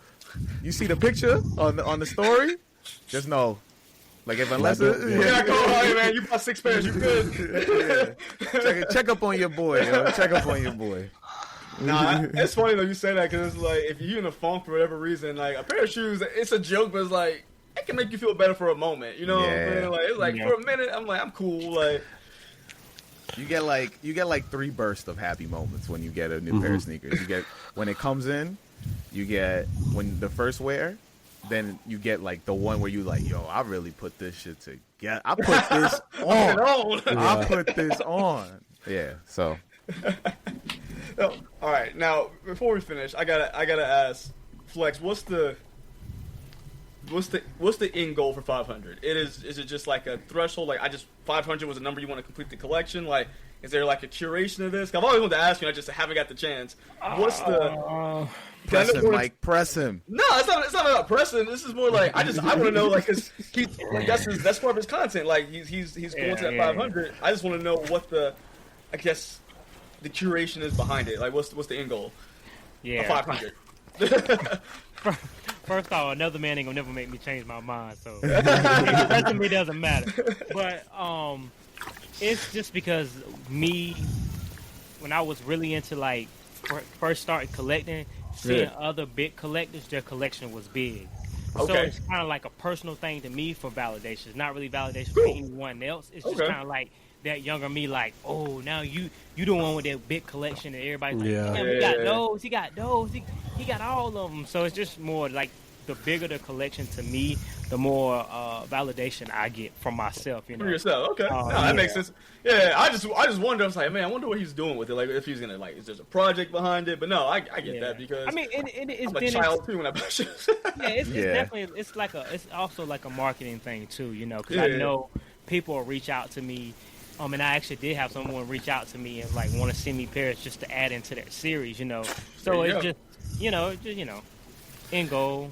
you see the picture on the story, just know. Like unless hey man, you bought 6 pairs, you good. Check up on your boy, yo. Check up on your boy. Nah, it's funny though you say that because it's like if you're in a funk for whatever reason, like a pair of shoes, it's a joke, but it's like it can make you feel better for a moment. You know what I'm saying? Like it's like for a minute, I'm like I'm cool, like. You get like 3 bursts of happy moments when you get a new pair of sneakers. You get when it comes in, you get when the first wear, then you get like the one where you like, yo, I really put this shit together. I put this on. I put this on. Yeah. So. All right. Now before we finish, I gotta ask Flex, what's the end goal for 500? Is it just like a threshold? Like 500 was a number you want to complete the collection? Like, is there like a curation of this? 'Cause I've always wanted to ask you, I just haven't got the chance. What's the press him, Mike? Press him. No, it's not about pressing. This is more like I want to know like that's part of his content. Like he's going to that 500. I just want to know what the curation is behind it. Like what's the end goal? Yeah, 500. First off, another man ain't gonna never make me change my mind, so that to me doesn't matter. But it's just because when I was really into like first started collecting, seeing other big collectors, their collection was big. Okay. So it's kind of like a personal thing to me for validation. It's not really validation for anyone else. It's just kind of like that younger me, like, oh, now you the one with that big collection, and everybody's like, he got those, he got all of them. So it's just more like the bigger the collection to me, the more validation I get from myself. You know, for yourself. Okay, that makes sense. Yeah, I just wonder. I was like, man, I wonder what he's doing with it. Like, if he's gonna like, is there a project behind it? But no, I get that because I mean, it's I'm a child too when I buy shoes. It's definitely it's also like a marketing thing too. You know, because I know people will reach out to me And I actually did have someone reach out to me and like want to send me pairs just to add into their series, So it's just, end goal.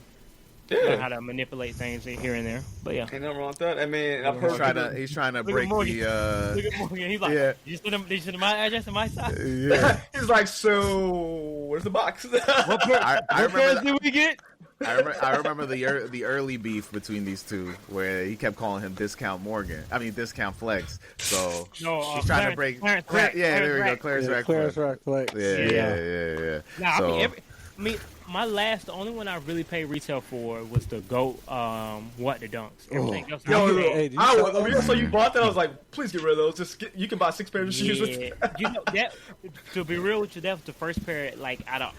Learn how to manipulate things here and there, but yeah. Ain't nothing wrong with that. I mean, I've heard he's trying to break the. Look at Morgan. He's like, yeah. You send my address to my side. Yeah. He's like, so where's the box? What pairs did we get? I remember the early beef between these two, where he kept calling him Discount Flex. So he's trying to break. Clarence there we go. Clarence Rack Flex. Yeah. Nah, the only one I really paid retail for was the GOAT, What the Dunks. Everything else. So you bought that? I was like, please get rid of those. You can buy 6 pairs of shoes with that. To be real with you, that was the first pair, like, out of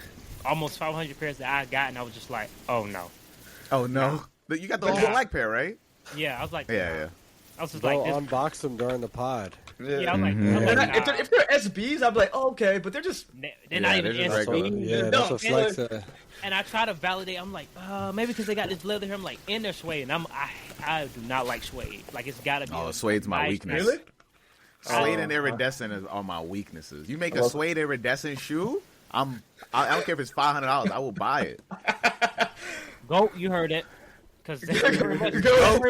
almost 500 pairs that I got, and I was just like, oh no. Oh no. You got the whole black pair, right? Yeah, I was like, yeah. I was just like, this. Unbox them during the pod. Yeah, I'm like, nah. If they're SBs, I'd be like, oh, okay, but they're not even SBs. Yeah, that's what Flex said. And I try to validate. I'm like, maybe because they got this leather here. I'm like, and they're suede. And I do not like suede. Like, it's got to be. Oh, suede's my weakness. Really? Suede and iridescent are my weaknesses. You make a suede iridescent shoe, I don't care if it's $500. I will buy it. GOAT, you heard it. Because that's pretty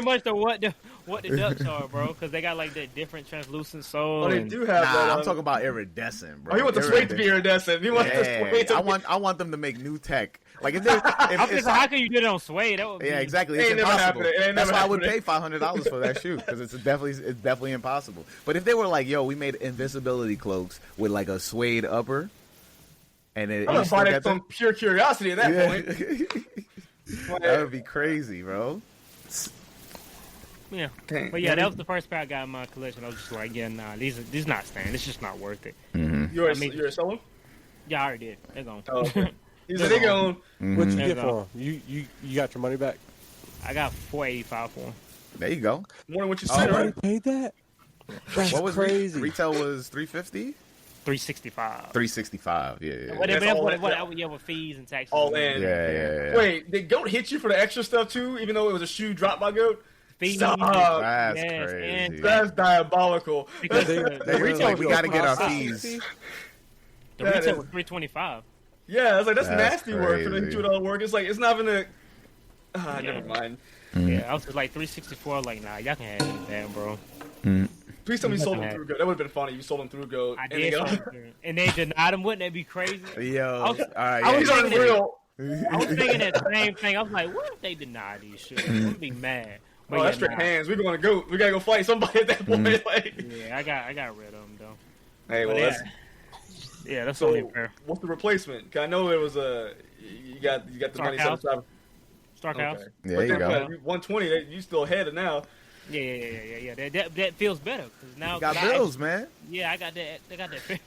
much what the Ducks are, bro. Because they got like that different translucent sole. Oh, they do have that. I'm talking about iridescent, bro. Oh, you want the suede to be iridescent? You want the suede to I want them to make new tech. Like how can you do it on suede? That would be, exactly. It's impossible. That's why I would pay $500 for that shoe because it's definitely impossible. But if they were like, yo, we made invisibility cloaks with like a suede upper, and I'm gonna find it from pure curiosity at that point. That would be crazy, bro. Yeah, but yeah, that was the first pair I got in my collection. I was just like, yeah, nah, these not staying. It's just not worth it. Mm-hmm. You're a seller? Yeah, I already did. They're gone. Oh, okay. They're gone. What'd you get for them? You got your money back? I got $485 for them. There you go. More than what you said, right? You paid that? That's what was crazy. Retail was $350. $365. Yeah. With fees and taxes. All in. Yeah. Wait, did GOAT hit you for the extra stuff too? Even though it was a shoe dropped by GOAT. Stop. That's crazy. That's diabolical. Because they were like, we got to get our fees. The retail was $325. Yeah, I was like, that's nasty work for them to do it all work. It's like, it's not even never mind. Yeah, I was just like $364. Like, nah, y'all can have that, bro. Please tell me you sold them through GOAT. That would have been funny. You sold them through GOAT. I did. And they denied them. Wouldn't that be crazy? Yo, I was thinking that same thing. I was like, what if they deny these shit? I'm gonna be mad. But that's straight hands. We're going to go. We got to go fight somebody at that point. Yeah, I got rid of them, though. Hey, well, that's only fair. What's the replacement? 'Cause I know there was you got the money set aside. Stark House. Yeah, there you go. 120, you still ahead of now. Yeah. That feels better because now you got bills, man. Yeah, I got that. I got that.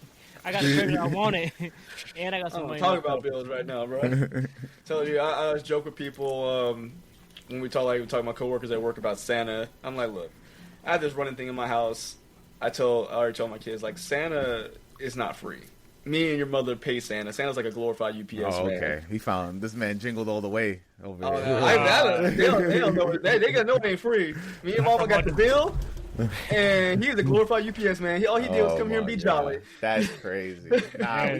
I got the credit I wanted, and I got some money. Talking about bills right now, bro. Tell you, I always joke with people when we talk with my coworkers at work about Santa. I'm like, look, I have this running thing in my house. I already told my kids, like, Santa is not free. Me and your mother pay Santa. Santa's like a glorified UPS man. Okay. He found this man jingled all the way over there. They don't know. They got no ain't free. Me and Mama got the bill, and he's a glorified UPS man. All he did was come here and be jolly. That's crazy. Nah, you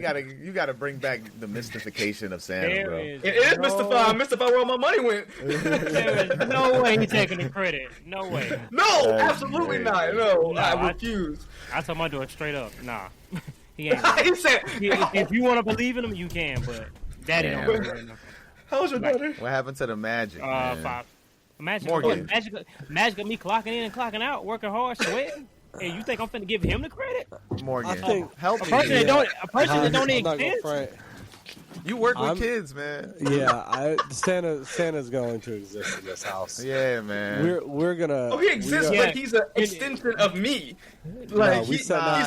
gotta bring back the mystification of Santa, bro. It is mystified. I'm mystified where all my money went. There is no way he's taking the credit. No way. No, absolutely not. No, I refuse. I told my daughter straight up, nah. He ain't. He said, if you want to believe in him, you can, but Daddy don't believe in him. How's your daughter? What happened to the magic? 5. Magic of me clocking in and clocking out, working hard, sweating. And you think I'm finna give him the credit? Morgan, help me. A person that don't exist. You work with kids, man. Yeah, Santa's going to exist in this house. Yeah, man. We're gonna. Oh, he exists, but he's an extension of me. Like he's on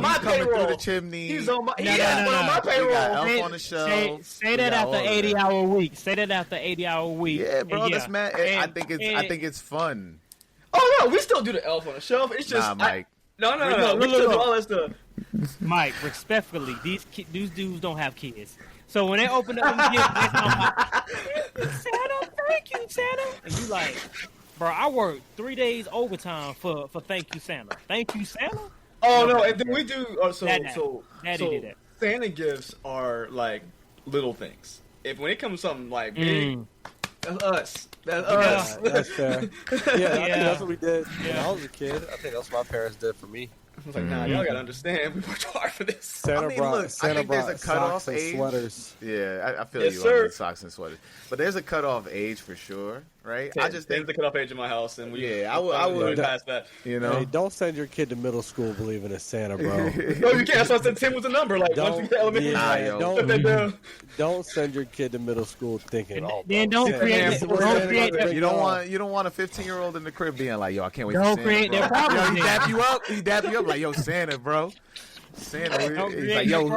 my payroll. Through the chimney. He's on my payroll. Elf on the shelf. Say that after 80-hour week. Say that after 80-hour week. Yeah, bro. That's mad. I think it's fun. Oh no, we still do the elf on the shelf. It's just Mike. No. We still do all that stuff. Mike, respectfully, these dudes don't have kids. So when they open up them gifts, I'm like, Santa, thank you, Santa. And you like, Bro, I worked 3 days overtime for Thank You Santa. Thank You Santa? Oh no, and then we do. Daddy So did that. Santa gifts are like little things. When it comes to something like big, that's us. That's us. That's fair. Yeah, I think that's what we did when I was a kid. I think that's what my parents did for me. I was like, nah, y'all gotta understand. We worked hard for this. Santa brought socks and sweaters. Yeah, I feel you on the socks and sweaters. But there's a cutoff age for sure, right? I just think there's a cutoff age in my house, and I would pass that. You know, hey, don't send your kid to middle school believing in Santa, bro. No, you can't. So I said 10 was the number. Like once you get elementary, don't send your kid to middle school thinking. Then don't create. You don't want a 15-year-old in the crib being like, yo, I can't wait. Don't create that problem. He dap you up. He dap you up like, yo, Santa, bro. Santa. He's like, yo,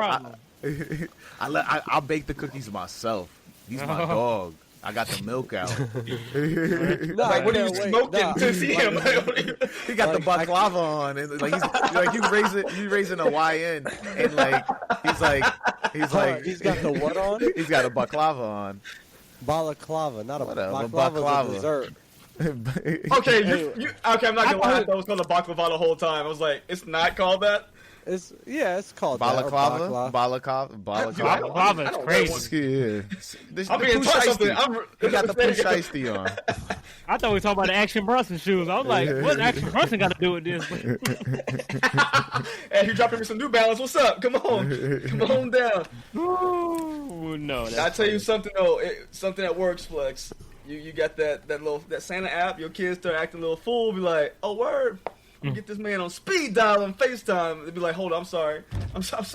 I'll bake the cookies myself. He's my dog. I got the milk out. Like, what are you smoking to see him? He got the baklava on, and like you raising a YN, and like he's got the what on? He's got a baklava on. Balaclava, not a baklava. Dessert. Okay, I'm not gonna lie. I thought it was called a baklava the whole time. I was like, it's not called that. It's called balaclava. Balaclava is crazy. Yeah. I'm being taught something. He got the push shiesty on. I thought we were talking about the Action Bronson shoes. I was like, what's Action Bronson got to do with this? Hey, you dropping me some New Balance? What's up? Come on down. Ooh, no. I tell you something though. Something that works, Flex. You got that Santa app. Your kids start acting a little fool. Be like, oh word. Get this man on speed dial and FaceTime. They'd be like, hold on, I'm sorry. I'm sorry,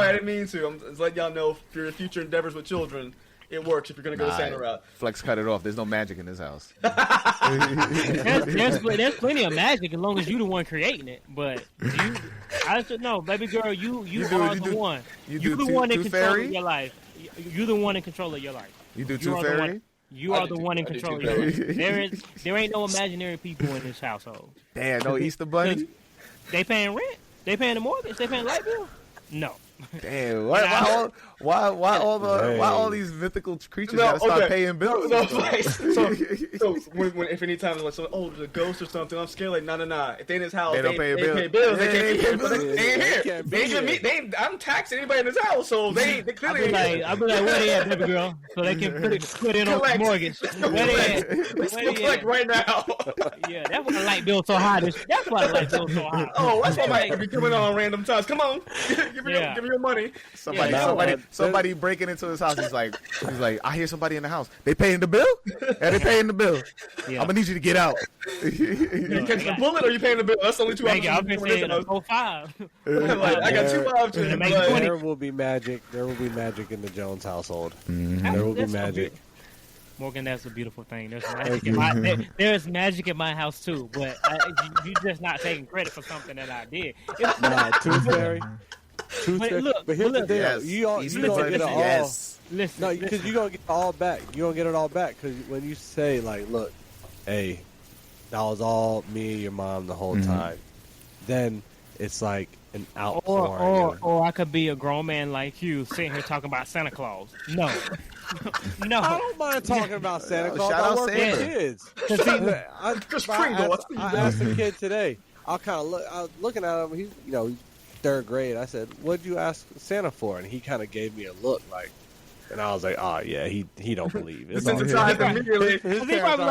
I didn't mean to. I'm just letting y'all know for your future endeavors with children, it works if you're going to go the Santa route. Flex cut it off. There's no magic in this house. there's plenty of magic as long as you're the one creating it. But I should know, baby girl, you are the one. You're the one in control of your life. You're the one in control of your life. You do Tooth Fairy? You are the one in control of your life. There ain't no imaginary people in this household. Damn, no Easter Bunny? They paying rent? They paying the mortgage? They paying the light bill? No. Damn, why all these mythical creatures gotta start paying bills? So when if any time like there's a ghost or something, I'm scared. Like no. If they in his house, they don't pay bills. They can't pay bills. I'm taxing anybody in his house, so they clearly. I'll be like, where they at, baby girl? So they can put in on the mortgage. Where they at? Let's collect right now. Yeah, that's why the light bill's so high. That's why the light bill's so high. Oh, that's why I might be coming on random times. Come on, give me your money. Somebody breaking into his house. He's like, I hear somebody in the house. They paying the bill? Yeah, they paying the bill. Yeah. I'm gonna need you to get out. You catch the bullet or you paying the bill? That's only 2 options. I've been saying 05. I got 2 options. There will be magic. There will be magic in the Jones household. Mm-hmm. There will be magic. Morgan, that's a beautiful thing. There's magic in my house too, but you're just not taking credit for something that I did. Tooth Fairy. But here's the deal: you don't get it all. Listen, no, because you're gonna get it all back. You don't get it all back because when you say like, "Look, hey, that was all me and your mom the whole time," then it's like an outpouring. Or I could be a grown man like you sitting here talking about Santa Claus. No. I don't mind talking about Santa Claus. Shout out Santa. Kids. I asked a kid today. I was looking at him. He's 3rd grade. I said, "What'd you ask Santa for?" And he kind of gave me a look like, and I was like, "Oh yeah, he don't believe it." Sensitized immediately. He probably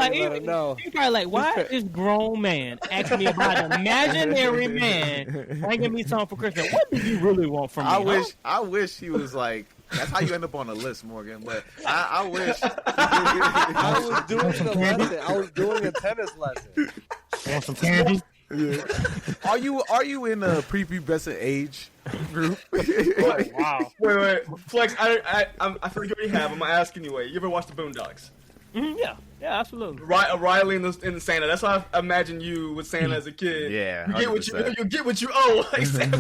like, why is this grown man asking me about an imaginary man bringing me something for Christmas? What do you really want from me? I wish he was like. That's how you end up on a list, Morgan. But I wish I was doing a lesson. I was doing a tennis lesson. Want some candy? Yeah. Are you in a prepubescent age group? Wow. Wait, Flex. I forget what you have. I'm gonna ask anyway. You ever watch the Boondocks? Mm-hmm, yeah, absolutely. Riley in the Santa. That's how I imagine you with Santa as a kid. Yeah, you get what you owe. Like Santa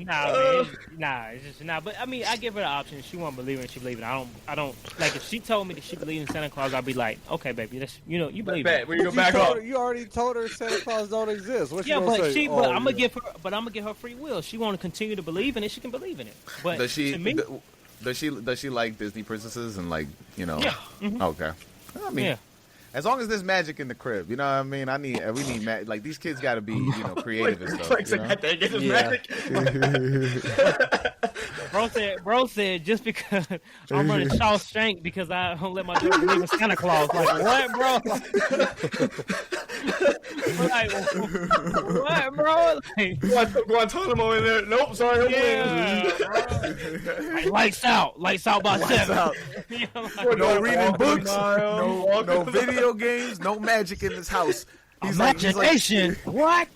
It's just nah. But I mean, I give her the option. She won't believe it. She believe it. I don't like if she told me that she believed in Santa Claus. I'd be like, okay, baby, that's you believe it. You already told her Santa Claus don't exist. What but I'm gonna give her free will. She want to continue to believe in it. She can believe in it. But does she like Disney princesses and like Yeah. Mm-hmm. Okay. I mean, as long as there's magic in the crib, you know what I mean. We need like these kids got to be creative and stuff. Bro said just because I'm running Shawshank because I don't let my daughter believe in Santa Claus. Like what, bro? Like what, bro? Like, Guantanamo in there. Nope, sorry. Like, lights out by 7. No reading books, no video games, no magic in this house. Imagination. What?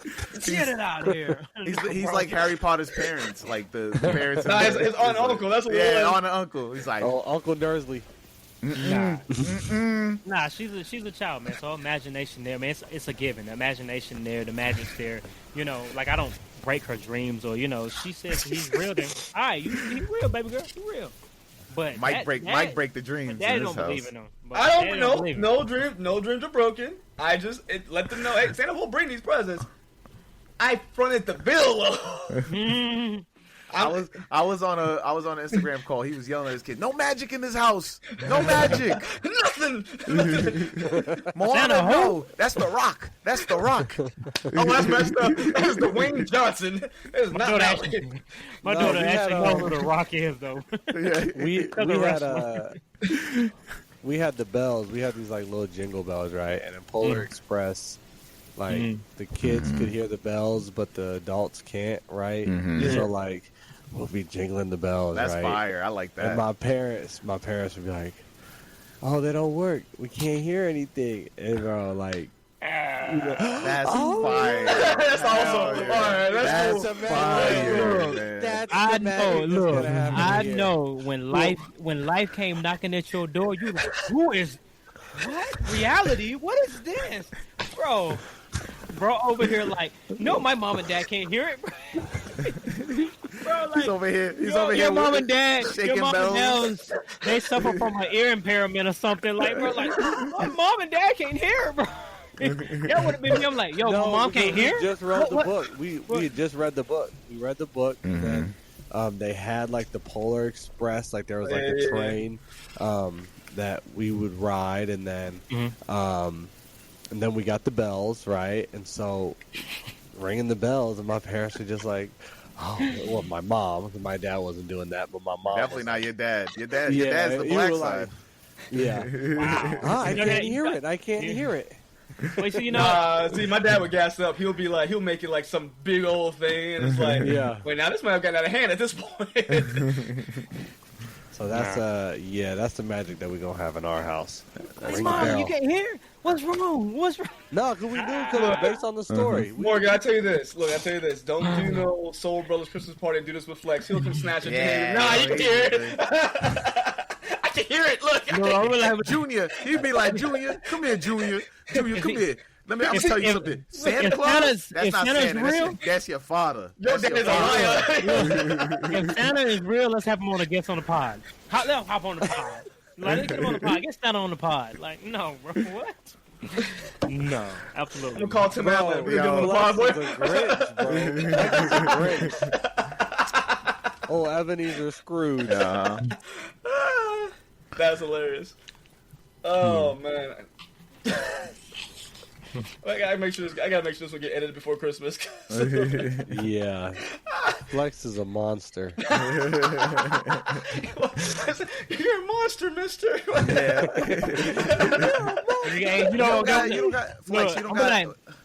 Get it out of here. He's like Harry Potter's parents, like the parents. Nah, his aunt and uncle. That's what. Yeah, aunt and uncle. He's like, Uncle Dursley. Nah, she's a child, man. So imagination there, man. It's a given. The imagination there, the magic's there. You know, like I don't break her dreams, or she says he's real. Then, all right, you real, baby girl, you real. But Mike break the dreams. Daddy in don't house. believe in them. I don't know. No dreams are broken. I just let them know. Hey, Santa will bring these presents. I fronted the bill. I was on an Instagram call. He was yelling at his kid, "No magic in this house. No magic. Nothing. Moana, no. That's the Rock. That's the Rock." Oh, that's messed up. That is Dwayne Johnson. That is not my daughter actually knows who the Rock is, though. We had the bells. We had these like little jingle bells, right? And in Polar Express, like the kids could hear the bells, but the adults can't, right? So like we'll be jingling the bells. That's right? fire. I like that. And my parents would be like, "Oh, they don't work. We can't hear anything." And bro, like, that's fire. That's awesome. Fire. That's cool. Fire, man. I know when life came knocking at your door, you like, who is what? Reality? What is this? Bro over here like, no, my mom and dad can't hear it. Bro, like, he's over here. Your mom and dad, bells. They suffer from an ear impairment or something. Like, bro, like, my mom and dad can't hear it, bro. That would have been me. I'm like, yo, my mom can't hear. We just read the book. We had just read the book. We read the book, and then they had like the Polar Express. Like there was like a train that we would ride, and then we got the bells, right? And so ringing the bells, and my parents were just like, "Oh, well, my mom." My dad wasn't doing that, but my mom definitely not your dad. Your dad's the black side. Wow. I can't hear it. I can't hear it. Wait, so see, my dad would gas up. He'll make it like some big old thing, and it's like, wait, now this might have gotten out of hand at this point. So that's that's the magic that we're gonna have in our house. Mom, you can't hear? What's wrong? No, because we do, because it's based on the story. Morgan, I tell you this. Look, I tell you this. Don't do no Soul Brothers Christmas party and do this with Flex. He'll come snatch it. Nah, you can hear it. I can hear it. Look. No, I'm gonna have Junior. He'd be like, "Junior, come here, Junior. Junior, come here. I'm gonna tell you something. Santa Claus, that's not Santa. Real, that's your father. Your dad is a liar. If Santa is real, let's have him on a guest on the pod. Let's hop on the pod. Like, let's get him on the pod. Get Santa on the pod. Like, no, bro. What? No, absolutely. We'll call Tim Allen. We're doing the pod, boy. Oh, Ebenezer Scrooge. That's hilarious. Oh man. I gotta make sure this will get edited before Christmas. Yeah, Flex is a monster. You're a monster, Mister.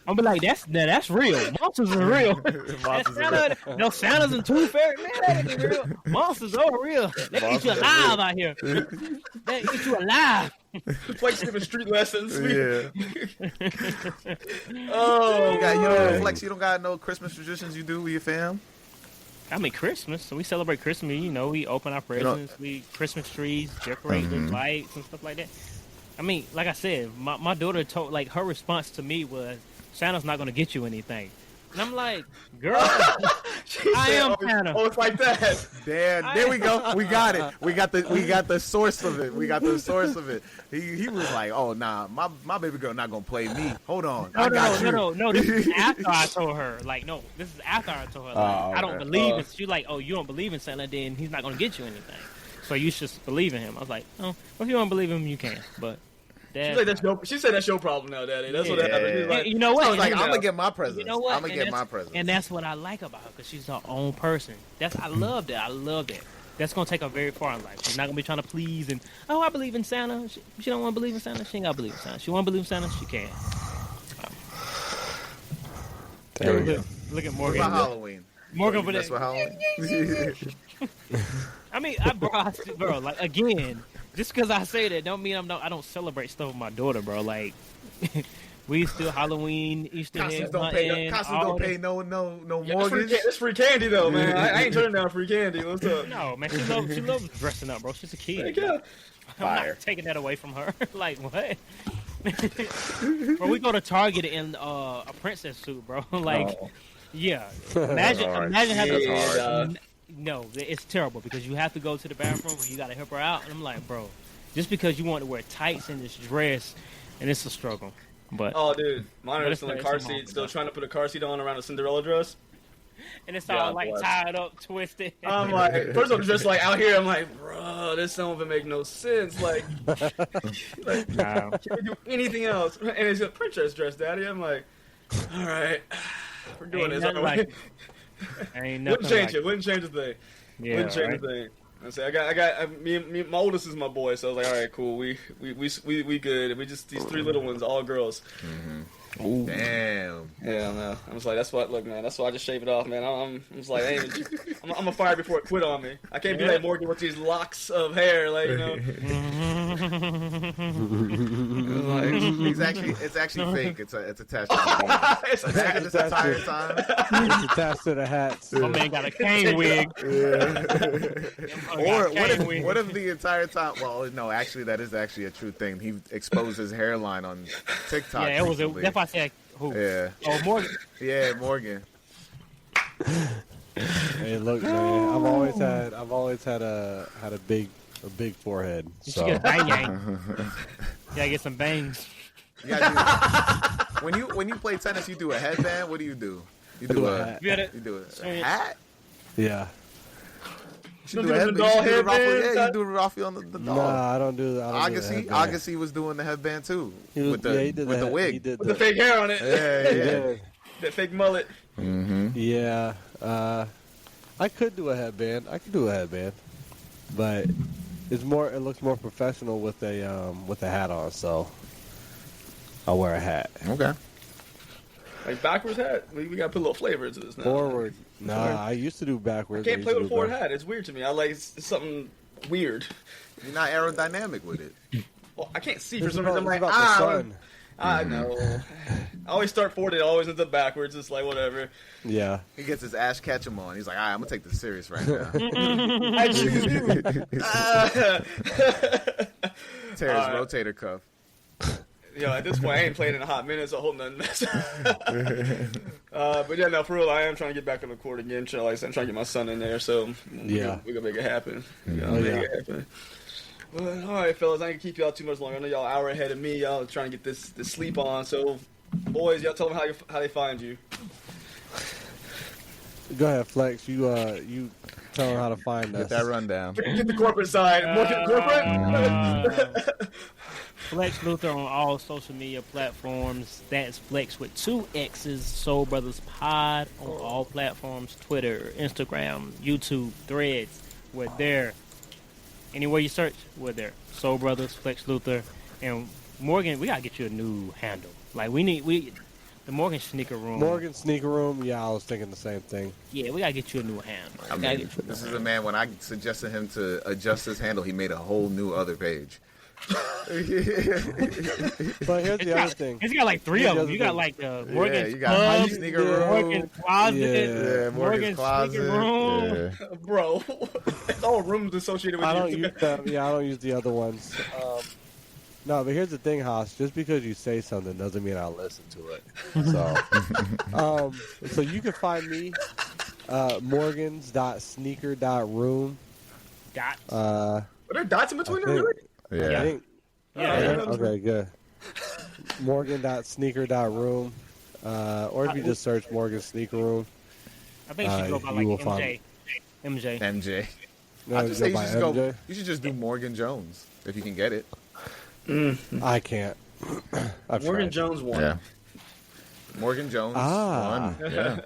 I'm be like, that's real. Monsters are real. Santa's and Tooth Fairy, man, that ain't real. Monsters are real. They can eat you alive out here. They eat you alive. Flex giving street lessons. Flex, you don't got no Christmas traditions you do with your fam? I mean, Christmas. So we celebrate Christmas. We open our presents. We Christmas trees, decorate with lights and stuff like that. I mean, like I said, my daughter told, like, her response to me was, Santa's not going to get you anything. And I'm like, girl, I am Santa. Oh, it's like that. Damn, there we go. We got it. We got the source of it. He was like, oh, nah, my baby girl not going to play me. Hold on. No. This is after I told her. Like, no, this is after I told her. Like, I don't believe in. She's like, oh, you don't believe in Santa, then he's not going to get you anything. So you should believe in him. I was like, oh, well, if you don't believe in him, you can. But She said that's your problem now, Daddy. That's what happened. Like, you know what? I was like, I'm gonna get my presents. You know what? I'm gonna get my presents. And that's what I like about her, because she's her own person. I love that. I love that. That's gonna take her very far in life. She's not gonna be trying to please and I believe in Santa. She don't want to believe in Santa. She ain't gotta believe in Santa. She want to believe in Santa. She can. There we go. Look at Morgan. What about Halloween? Morgan for That's that. what Halloween. I mean, bro, like again, just because I say that don't mean I don't celebrate stuff with my daughter, bro. Like, we still Halloween, Easter eggs, don't pay no mortgage. It's free candy though, man. I ain't turning down free candy. What's up? No, man, she loves dressing up, bro. She's a kid. Yeah. I'm not taking that away from her. Like what? Bro, we go to Target in a princess suit, bro. Like, yeah. Imagine having. No, it's terrible because you have to go to the bathroom and you gotta help her out. And I'm like, bro, just because you want to wear tights in this dress, and it's a struggle. But dude, mine is still in car seat, still trying to put a car seat on around a Cinderella dress. And it's all tied up, twisted. I'm like, first I'm just like out here. I'm like, bro, this don't even make no sense. Like no. Can we do anything else? And it's a princess dress, Daddy. I'm like, all right, we're doing this. Wouldn't change it. Wouldn't change a thing. Yeah, wouldn't change a thing. I say me. My oldest is my boy, so I was like, all right, cool. We good. We just these three little ones, all girls. Mm-hmm. Ooh. Damn. Yeah, man. I was like, that's what. Look, man. That's why I just shave it off, man. I'm just like, I'm a fire before it quit on me. I can't be like Morgan with these locks of hair, like you know. It's actually fake. It's attached. It's attached this entire time. It's attached to the hats. My man got a cane wig. Or what if the entire time? Well, no, actually, that is actually a true thing. He exposed his hairline on TikTok. Yeah, it was. That's why I said who? Yeah. Oh, Morgan. Yeah, Morgan. Hey, look, man. I've always had a big forehead. So. You get a bang yang. You gotta get some bangs. When you play tennis, you do a headband. What do? You do a hat. You do a hat. Yeah. You do a headband. You do Rafi on the doll. Nah, I don't do that. Agassi was doing the headband too. With the wig. He did with the fake hair on it. Yeah. That fake mullet. Mm-hmm. Yeah. I could do a headband. But it looks more professional with a hat on. So I'll wear a hat. Okay. Like backwards hat? We gotta put a little flavor into this now. Forward. Nah, I used to do backwards. I can't play with a forward hat. It's weird to me. I like it's something weird. You're not aerodynamic with it. Well, I can't see for some reason. I'm like, I know. I always start forward. It always ends up backwards. It's like whatever. Yeah. He gets his Ash Ketchum on. He's like, all right, I'm gonna take this serious right now. I choose you. Tear his rotator cuff. Yo, at this point, I ain't played in a hot minute, so I hope nothing messes. But yeah, no, for real, I am trying to get back on the court again. Like I said, I'm trying to get my son in there, so we're gonna make it happen. Make it happen. But, all right, fellas, I ain't gonna keep y'all too much longer. I know y'all an hour ahead of me. Y'all trying to get this sleep on. So, boys, y'all tell them how they find you. Go ahead, Flex. You tell them how to find us. Get that rundown. Get the corporate side. More corporate. Flex Luther on all social media platforms. That's Flex with 2 X's. Soul Brothers Pod on all platforms: Twitter, Instagram, YouTube, Threads. We're there. Anywhere you search, we're there. Soul Brothers, Flex Luther, and Morgan. We gotta get you a new handle. Like the Morgan Sneaker Room. Morgan Sneaker Room. Yeah, I was thinking the same thing. Yeah, we gotta get you a new handle. This is a man. When I suggested him to adjust his handle, he made a whole new other page. But here's the other thing. He's got like 3 of them. You got like Morgan's Club, Sneaker Room, Morgan's Closet, Morgan's Closet. Sneaker Room. Yeah. Bro, it's all rooms associated with I you. don't use them. Yeah, I don't use the other ones. No, but here's the thing, Haas. Just because you say something doesn't mean I'll listen to it. So, so you can find me morgans.sneaker.room. Dots. Are there dots in between them, really? Yeah. Okay, good. Morgan.sneaker.room. Or if you just search Morgan Sneaker Room. I think you should go by like MJ. MJ. No, I just say you should just do Morgan Jones if you can get it. I can't. Morgan Jones won. Yeah. Morgan Jones won. Yeah.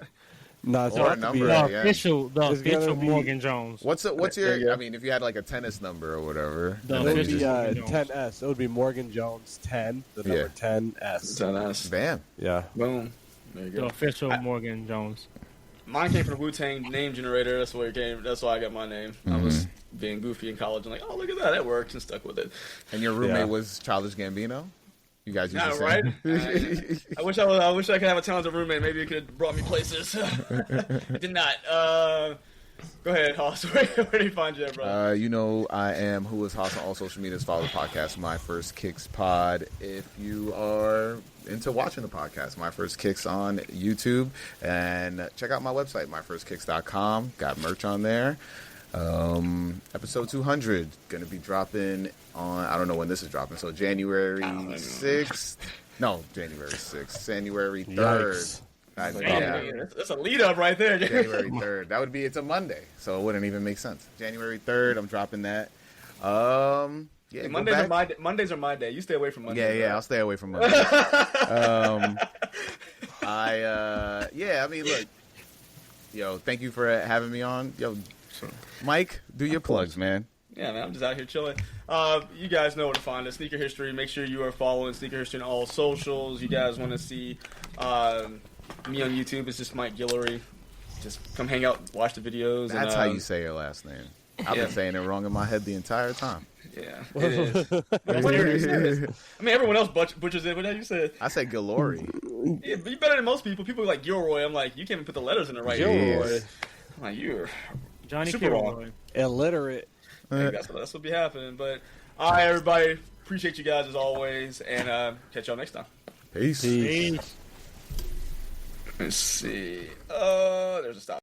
No, it's Or a not number, The yeah. official It's gonna be- Morgan Jones. What's your? I mean, if you had like a tennis number or whatever, The and then you It would be official- just- 10S. It would be Morgan Jones 10, the number 10S. 10S. bam. Yeah. Boom. There you The go. official Morgan Jones. Mine came from the Wu-Tang name generator. That's where it came. That's why I got my name. I was being goofy in college and like, oh, look at that. That works, and stuck with it. And your roommate Yeah. was Childish Gambino. You guys used Yeah, to right? say. I wish I could have a talented roommate. Maybe it could have brought me places. It did not. Go ahead, Hoss. Where do you find you at, bro? You know, I am Who Is Hoss on all social medias. Follow the podcast, My First Kicks Pod. If you are into watching the podcast, My First Kicks on YouTube. And check out my website, myfirstkicks.com. Got merch on there. Episode 200 going to be dropping on, I don't know when this is dropping, so January 6th. No, January 6th. January 3rd. Yikes. Yeah. That's a lead up right there. January 3rd. That would be, it's a Monday, so it wouldn't even make sense. January 3rd, I'm dropping that. Yeah, go back. Mondays are my day. You stay away from Mondays. Yeah, I'll stay away from Monday. I mean, look, yo, thank you for having me on. Yo, Mike, do your plugs, man. Yeah, man, I'm just out here chilling. You guys know where to find us. Sneaker History. Make sure you are following Sneaker History on all socials. You guys want to see me on YouTube? It's just Mike Guillory. Just come hang out, watch the videos. That's how you say your last name. I've been saying it wrong in my head the entire time. Yeah, it is. I mean, everyone else butchers it. What did you say? I said Guillory. Yeah, but you're better than most people. People are like Gilroy. I'm like, you can't even put the letters in the right. Gilroy. I'm like, you're Johnny super wrong. Kilroy. I Illiterate. think that's what be happening. But all right, everybody, appreciate you guys as always, and catch y'all next time. Peace. Peace. Let's see. There's a stop.